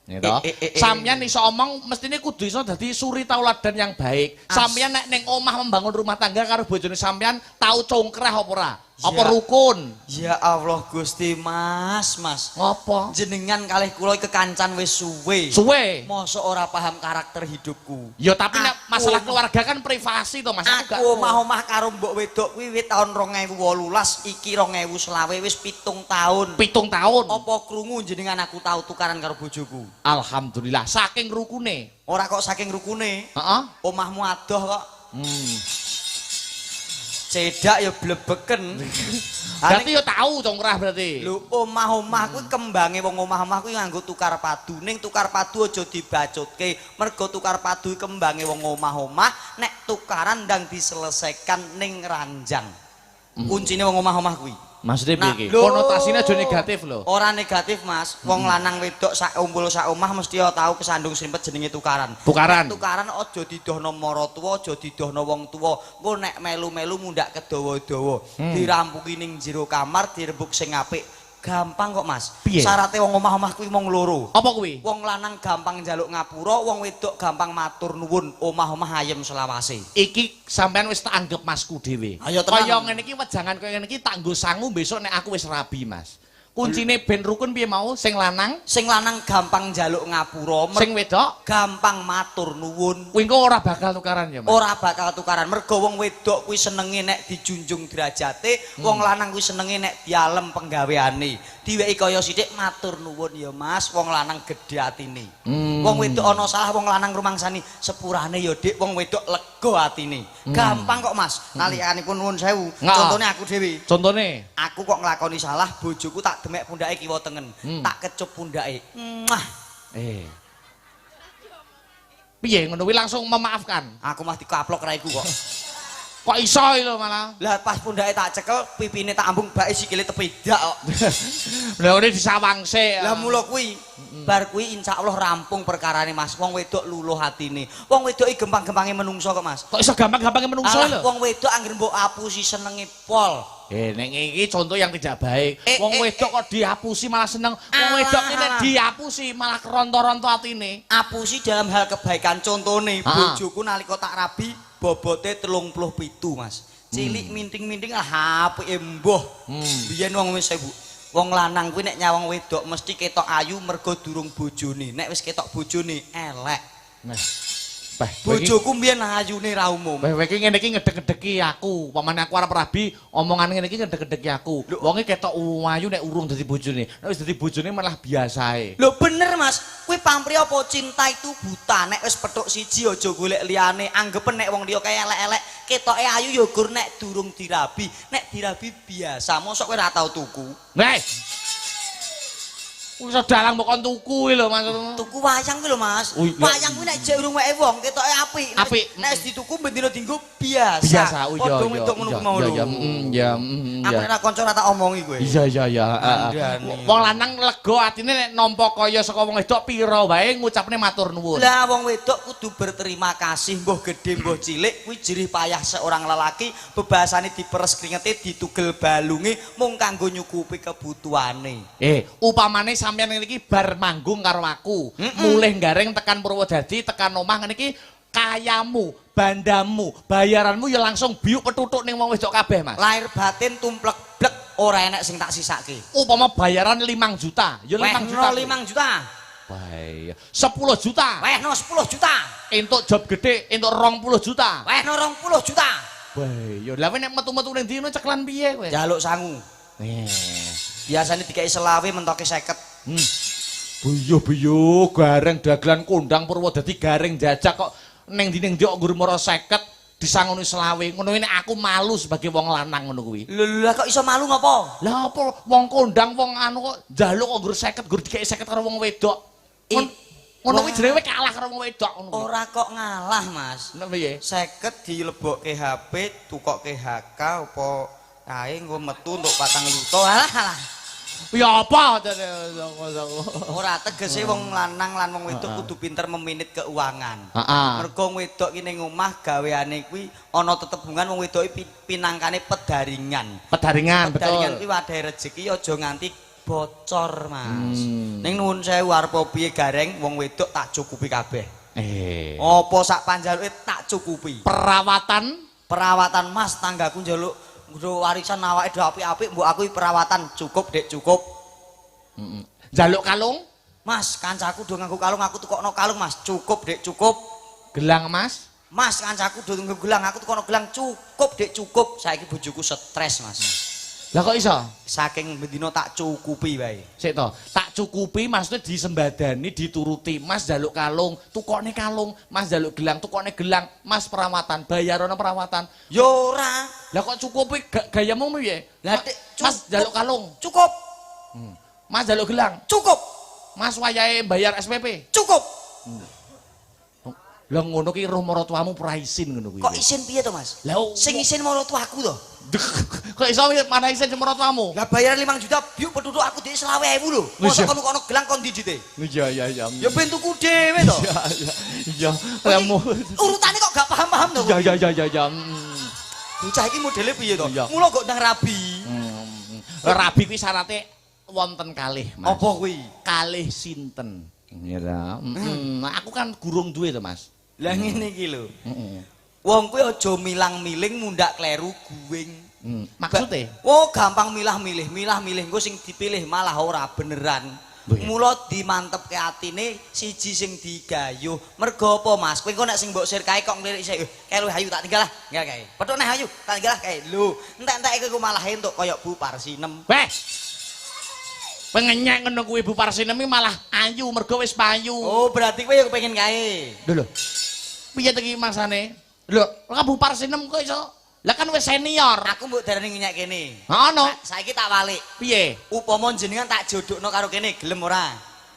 Gitu. Sampeyan iso omong mestine kudu iso dadi suri tauladan yang baik. Sampeyan nek ning omah membangun rumah tangga karo bojone sampeyan tau congkrah apa ora? Apa rukun? Ya Allah Gusti Mas. Ngopo? Jenengan kalih kula kekancan wis suwe. Suwe. Mosok ora paham karakter hidupku. Ya tapi nek masalah keluarga kan privasi to Mas. Aku omah-omah karo mbok wedok kuwi wit taun 2018, iki 2020 wis 7 taun. 7 tahun. Apa krungu jenengan aku tau tukaran karo bojoku? Alhamdulillah saking rukune. Ora kok saking rukune. Heeh. Omahmu adoh kok. Cedak ya blebeken. Berarti ya tahu congkrah berarti. Lho omah-omah kuwi kembange wong omah-omah kuwi nganggo tukar padu. Ning tukar padu aja dibacutke. Mergo tukar padu kembange wong omah-omah nek tukaran ndang diselesaikan ning ranjang. Kuncine wong omah-omah kuwi. Maksudnya Nah, piye iki? lho. Konotasinya aja negatif lho. Ora negatif, Mas. Wong lanang wedok sak umpul sak omah mesti tau kesandung srimpet jenenge tukaran. Tukaran. Nek tukaran aja didohno maratuwa, aja didohno wong tuwa. Engko nek melu-melu mundak kedawa-dawa, dirampungi ning jero kamar, dirembuk sing apik. Gampang kok, Mas. Piye? Syaratnya wong omah-omah kuwi mung loro. Apa kuwi? Wong lanang gampang njaluk ngapura, wong wedok gampang matur nuwun, omah-omah ayem selawase. Iki sampean wis tak anggap masku dhewe. Ayo tenang. Kaya ngene iki wejangan kaya ngene iki tak nggo sangu besok nek aku wis rabi, Mas. Kuncine ben rukun piye mau? Sing lanang, Sing lanang gampang njaluk ngapura, sing wedok gampang matur nuwun. kuwi engko ora bakal tukaran ya, Mas. Ora bakal tukaran. Mergo wong wedok kuwi senenge nek dijunjung derajate, wong lanang kuwi senenge nek dialem penggaweane. Diweki kaya sithik matur nuwun ya Mas, wong lanang gedhe atine. Wong wedok ana salah, wong lanang rumangsani sepurane ya Dik, wong wedok lega atine. Gampang kok Mas. Nalikanipun nuwun sewu. Nggak. Contone aku dhewe. Contone, Aku kok nglakoni salah, bojoku tak demek pundake kiwa tengen. Tak kecup pundake. Mwah. piye ngono kuwi langsung memaafkan. Aku mah dikaplok raiku kok. Kok iso lho malah. Lah pas pundake tak cekel, pipine tak ambung, bake sikile tepedak kok. Lah ngene disawang sik. Lah mula kuwi bar kuwi insyaallah rampung perkarane Mas. Wong wedok luluh atine. Wong wedok iki gampang-gampange menungso kok Mas. Kok iso gampang-gampange menungso Alah, lho. wong wedok anggere mbok apusi senenge pol. Nek iki contoh yang tidak baik. eh, Wong wedok kok diapusi malah seneng. Wong wedok ki nek diapusi malah keronto-ronto atine. Apusi dalam hal kebaikan. Contone bojoku nalika tak rabi bobote 37 Mas. Cilik minting-minting apike mbuh. Biyen wong wis wong lanang kuwi nek nyawang wedok mesti ketok ayu mergo durung bojone. Nek wis ketok bojone elek. Nah. Bah, Bojoku mbiyen ayune ra umum. Kowe iki ngene iki ngedek-ngedeki aku. Pamane aku arep rabi, omongan ngene iki ngedek-ngedeki aku. Wonge ketok ayu nek urung dadi bojone. Nek wis dadi bojone malah biasae. Lho bener Mas, kuwi pamrih apa cinta itu buta. Nek wis petuk siji aja golek liyane. Anggepen nek wong liya kaya elek-elek, ketoke ayu ya gur nek durung dirabi. Nek dirabi biasa, mosok kowe ora tau tuku. Nek wis dalang mbok kon tuku kuwi lho maksudmu. Tuku wayang kuwi lho Mas. Oh, iya. Wayang kuwi nek jek urung weke wong ketoke apik. Apik. Nek wis dituku bendina dienggo biasa. Biasa, oh iya Padha iya. wedok ngono kuwi mau lho. Aku Ya. nek kanca ora tak omongi kowe. Iya. Andani. Wong lanang lega atine nek nampa kaya saka wong wedok pira wae ngucapne matur nuwun. Lah wong wedok kudu berterima kasih mbuh gedhe mbuh cilik kuwi jerih payah seorang lelaki bebasane diperes kringete ditugel balunge mung kanggo nyukupi kebutuhane. Upamane sampeyan ngene iki bar manggung karo aku, mulih gareng tekan Purwodadi, tekan omah ngene iki kayamu, bandamu, bayaranmu ya langsung biuk petutuk ning wong wedok kabeh, Mas. Lahir batin tumplek blek ora enek sing tak sisake. Upama bayaran 5 juta, ya 5 juta. 5 juta. Wah, 10 juta. Wehno 10 juta. Entuk job gede, entuk 20 juta. Wehno 20 juta. Wah, ya lha nek metu-metu ning dino ceklan piye kowe? Jaluk sangu. Biasane dikai selawe mentoke 50. Biyo gareng dagelan kondang Purwodadi gareng jajak kok ning ndi kok nggur mara 50 disangoni selawe. Ngono nek aku malu sebagai wong lanang ngono kuwi. Lho kok iso malu ngopo? Lah apa wong kondang wong anu kok njaluk kok nggur 50 nggur dikai 50 karo wong wedok. Ngono kuwi jenenge kalah karo wong wedok ngono. Ora kok ngalah, Mas. Napa piye? 50 dilebokke HP, tukokke HK apa kae engko metu untuk 4 juta. Alah. Ya apa? Ora tegese wong lanang lan wong wedok kudu pinter meminit keuangan. Heeh. Mergo wong wedok ki ning omah gaweane kuwi ana tetebungan wong wedok pinangkane pedaringan. Pedaringan, Pedaringan betul. kuwi wadah rezeki aja nganti bocor, Mas. Ning nuwun sewu arep piye gareng wong wedok tak cukupi kabeh. Apa sak panjaluke tak cukupi. Perawatan Mas tanggaku njaluk nggo warisan awake dhewe apik-apik mbok aku perawatan cukup Dek cukup. Njaluk kalung? Mas kancaku do nganggo kalung aku tukokno kalung Mas cukup Dek cukup. Gelang Mas? Mas kancaku do nganggo gelang aku tukokno gelang cukup Dek cukup. Saiki bojoku stres Mas. Lah kok iso? Saking bendina tak cukupi wae. Sik to, tak cukupi maksudnya disembadani, dituruti. Mas jaluk kalung, tukokne kalung. Mas jaluk gelang, tukokne gelang. Mas perawatan, bayarono perawatan. Ya ora. Lah kok cukupi gayamu piye? Lah Mas jaluk kalung. Cukup. Mas jaluk gelang. Cukup. Mas wayahe bayar SPP. Cukup. Lah ngono ki roh maratuamu pra isin ngono kuwi. Kok isin piye to Mas? Lah sing isin maratuaku to. Kok iso manahi sing merotwamu? Lah bayaran 5 juta biuk penduduk aku dhek 20.000 lho. Mosok kono kono gelang kon dijite. Iya iya iya. Ya ben tuku dhewe to. Iya iya. Iya. Kamu. Urutane kok gak paham-paham to. Iya iya iya iya. Bocah iki modele piye to? Iya. Mula kok nang rabi. Rabi kuwi syaratnya wonten kalih, Mas. Apa kuwi? Kalih sinten? Ngira. Aku kan gurung duwe to, Mas. Lah ngene iki lho. Wong kuwi aja milang-miling mundak kleru guwing. Maksudnya? Oh, gampang milah-milih, milah-milih engko sing dipilih malah ora beneran. Mula dimantepke atine siji sing digayuh. Mergo apa, Mas? Kowe engko nek sing mbok sirkae kok nglirik isih, kae lu ayu tak tinggal lah. Enggak kae. Petuk neh ayu, tak tinggal lah kae. Lho, entek-entek kowe malah entuk kaya Bu Parsinem. Wes. Pengenyek ngono kuwi Bu Parsinem malah ayu mergo wis payu. Oh, berarti kowe ya kepengin kae. Lho. Piye to iki maksane? Lho, kok Bu Parsinem kok iso? Lah kan wis senior. Aku mbok darani ngenyek kene. Ngono. Saiki tak walik. Piye? Upama jenengan tak jodhokno karo kene, gelem ora?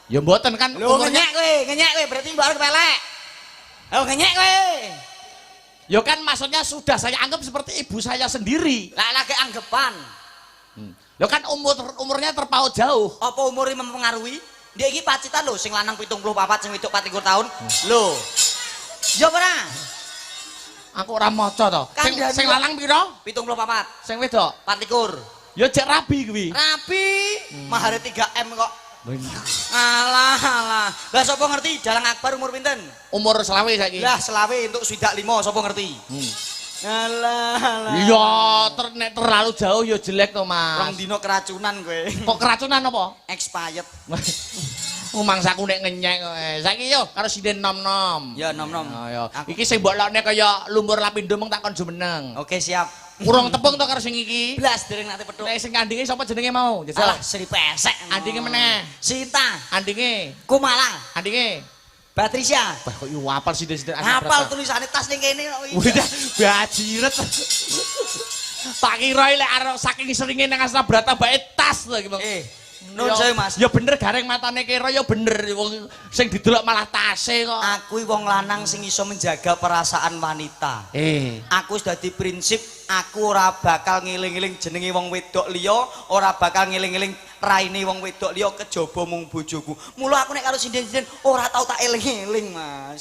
Ya mboten kan Lho ngenyek kowe berarti mbok arep pelek. Oh, ngenyek kowe. Ya kan maksudnya sudah saya anggap seperti ibu saya sendiri. Lah lagi anggapan. Ya kan umurnya terpaut jauh. Apa umure mempengaruhi? Dia iki pacitan lho, sing lanang 74, sing wedok 24 tahun. Lho. Ya ora? Aku ora maca to. Sing lanang pira? 74. Sing wedok 24. ya jek rabi kuwi. Rapi. Mahare 3M kok. Alah alah. Lah sapa ngerti Dalang Akbar umur pinten? Umur selawe saiki. Lah selawe entuk swidak 5 sapa ngerti? Alah alah. Iya, nek terlalu jauh ya jelek to, Mas. Rong dino keracunan kowe. Kok keracunan apa? Expired. Mangsaku nek ngenyek kok. Saiki yo karo sinden nom-nom. Ya nom-nom. Ya. Iki sing mbok lokne kaya lumpur lapindo mung takon jumeneng. Oke, siap. Urung tepung to karo sing iki. Blas dereng nate petuk. Nek sing kandhinge sapa jenenge mau? Alah, Sri Pesek. Andinge meneh. Sinta. Andinge. Kumala. Andinge. Patricia. Wah kok yo apal sinden-sinden Hafal tulisane tas ning kene kok iki. Udah bajiret. Tak kira lek arep saking seringe nang Astra Brata bae tas lho iki, Bang. Nun saya Mas. Ya bener gareng matane kira ya bener wong sing didelok malah tase kok. Aku wong lanang sing iso menjaga perasaan wanita. Aku wis dadi prinsip aku ora bakal ngiling-iling jenenge wong wedok liya, ora bakal ngiling-iling raine wong wedok liya kejaba mung bojoku. Mula aku nek karo sinden-sinden ora tau tak eling-eling, Mas.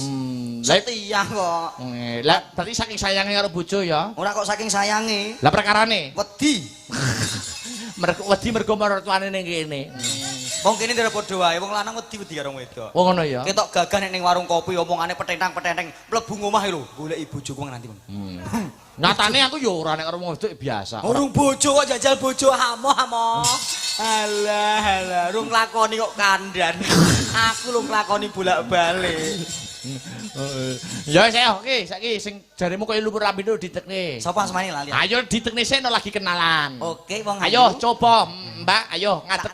Setia kok. Lah berarti saking sayange karo bojo ya. Ora kok saking sayange. Lah perkarane Wedi. wedi mergo mertuane ning kene. Wong kene ndara padha wae, wong lanang wedi-wedi karo wedok. Oh ngono ya. Ketok gagah nek ning warung kopi omongane petentang-petenteng, mlebu ngomah lho, goleki bojoku nganti. Nyatane aku ya ora nek karo wong wedok biasa. Urung bojo kok jajal bojo hamo-hamo. Alah alah, rung lakoni kok kandan. Aku lho nglakoni bolak-balik. Ya saya oke, saiki sing jaremu koyo lumpur lapindo ditekne. Sapa asmane lali? Ayo ditekne seno lagi kenalan. Oke, wong ayo coba, Mbak, ayo ngadeg.